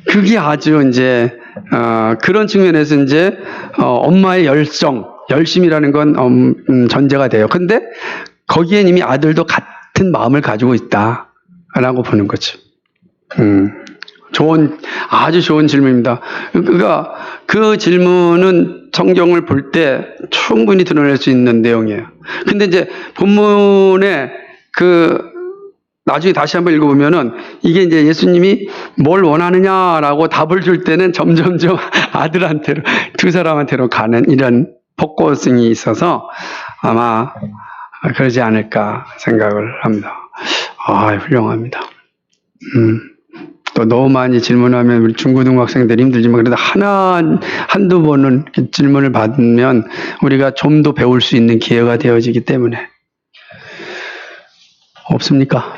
그게 아주 이제 그런 측면에서 이제 엄마의 열심이라는 건 전제가 돼요. 근데 거기에 이미 아들도 같은 마음을 가지고 있다라고 보는 거죠. 아주 좋은 질문입니다. 그러니까 그 질문은 성경을 볼 때 충분히 드러낼 수 있는 내용이에요. 근데 이제 본문에 나중에 다시 한번 읽어보면은 이게 이제 예수님이 뭘 원하느냐라고 답을 줄 때는 점점점 아들한테로, 두 사람한테로 가는 이런 폭고성이 있어서 아마 그러지 않을까 생각을 합니다. 훌륭합니다. 또 너무 많이 질문하면 우리 중고등학생들이 힘들지만 그래도 한두 번은 질문을 받으면 우리가 좀 더 배울 수 있는 기회가 되어지기 때문에. 없습니까?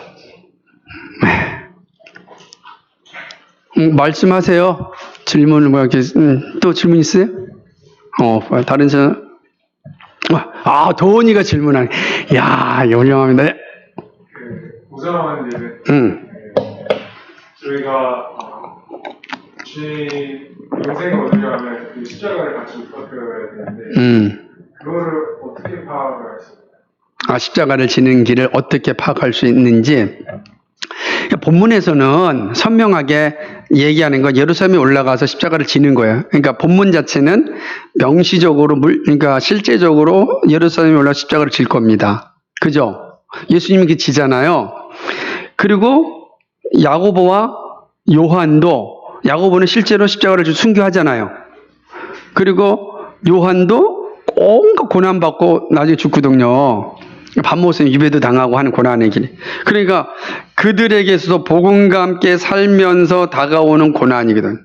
말씀하세요. 질문을 또 질문 있어요? 다른 사람? 도원이가 질문하네. 야, 훌륭합니다. 우선하는 일은 저희가 주님 영생을 얻으려면 그 십자가를 같이 부탁해야 되는데 그거를 어떻게 파악을 했어요? 십자가를 지는 길을 어떻게 파악할 수 있는지 본문에서는 선명하게 얘기하는 건 예루살렘에 올라가서 십자가를 지는 거예요. 그러니까 본문 자체는 명시적으로 그러니까 실제적으로 예루살렘에 올라가 십자가를 질 겁니다. 그죠? 예수님이 그 지잖아요. 그리고 야고보와 야고보는 실제로 십자가를 순교하잖아요. 그리고 요한도 온갖 고난받고 나중에 죽거든요. 밤모습 유배도 당하고 하는 고난의 길. 그러니까 그들에게서도 복음과 함께 살면서 다가오는 고난이거든.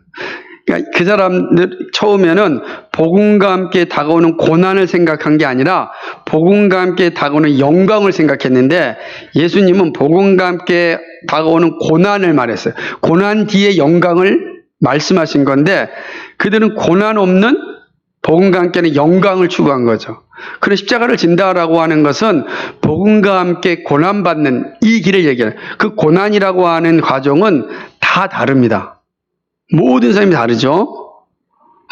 그러니까 그 사람들 처음에는 복음과 함께 다가오는 고난을 생각한 게 아니라 복음과 함께 다가오는 영광을 생각했는데 예수님은 복음과 함께 다가오는 고난을 말했어요. 고난 뒤에 영광을 말씀하신 건데 그들은 고난 없는 복음과 함께는 영광을 추구한 거죠. 그래서 십자가를 진다라고 하는 것은 복음과 함께 고난받는 이 길을 얘기해요. 그 고난이라고 하는 과정은 다 다릅니다. 모든 사람이 다르죠.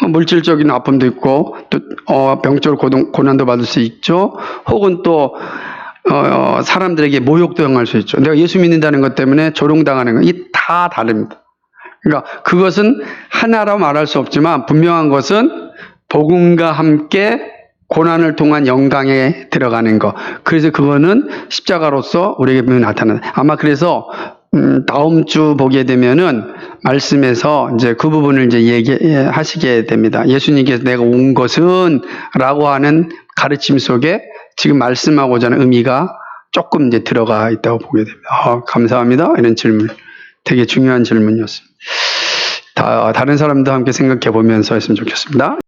물질적인 아픔도 있고 또 병적으로 고난도 받을 수 있죠. 혹은 또 사람들에게 모욕도 당할 수 있죠. 내가 예수 믿는다는 것 때문에 조롱당하는 거 이게 다 다릅니다. 그러니까 그것은 하나라고 말할 수 없지만 분명한 것은 복음과 함께 고난을 통한 영광에 들어가는 거. 그래서 그거는 십자가로서 우리에게 나타난다. 아마 그래서 다음 주 보게 되면은 말씀에서 이제 그 부분을 이제 얘기하시게 됩니다. 예수님께서 내가 온 것은 라고 하는 가르침 속에 지금 말씀하고자 하는 의미가 조금 이제 들어가 있다고 보게 됩니다. 감사합니다. 이런 질문. 되게 중요한 질문이었습니다. 다른 사람도 함께 생각해 보면서 했으면 좋겠습니다.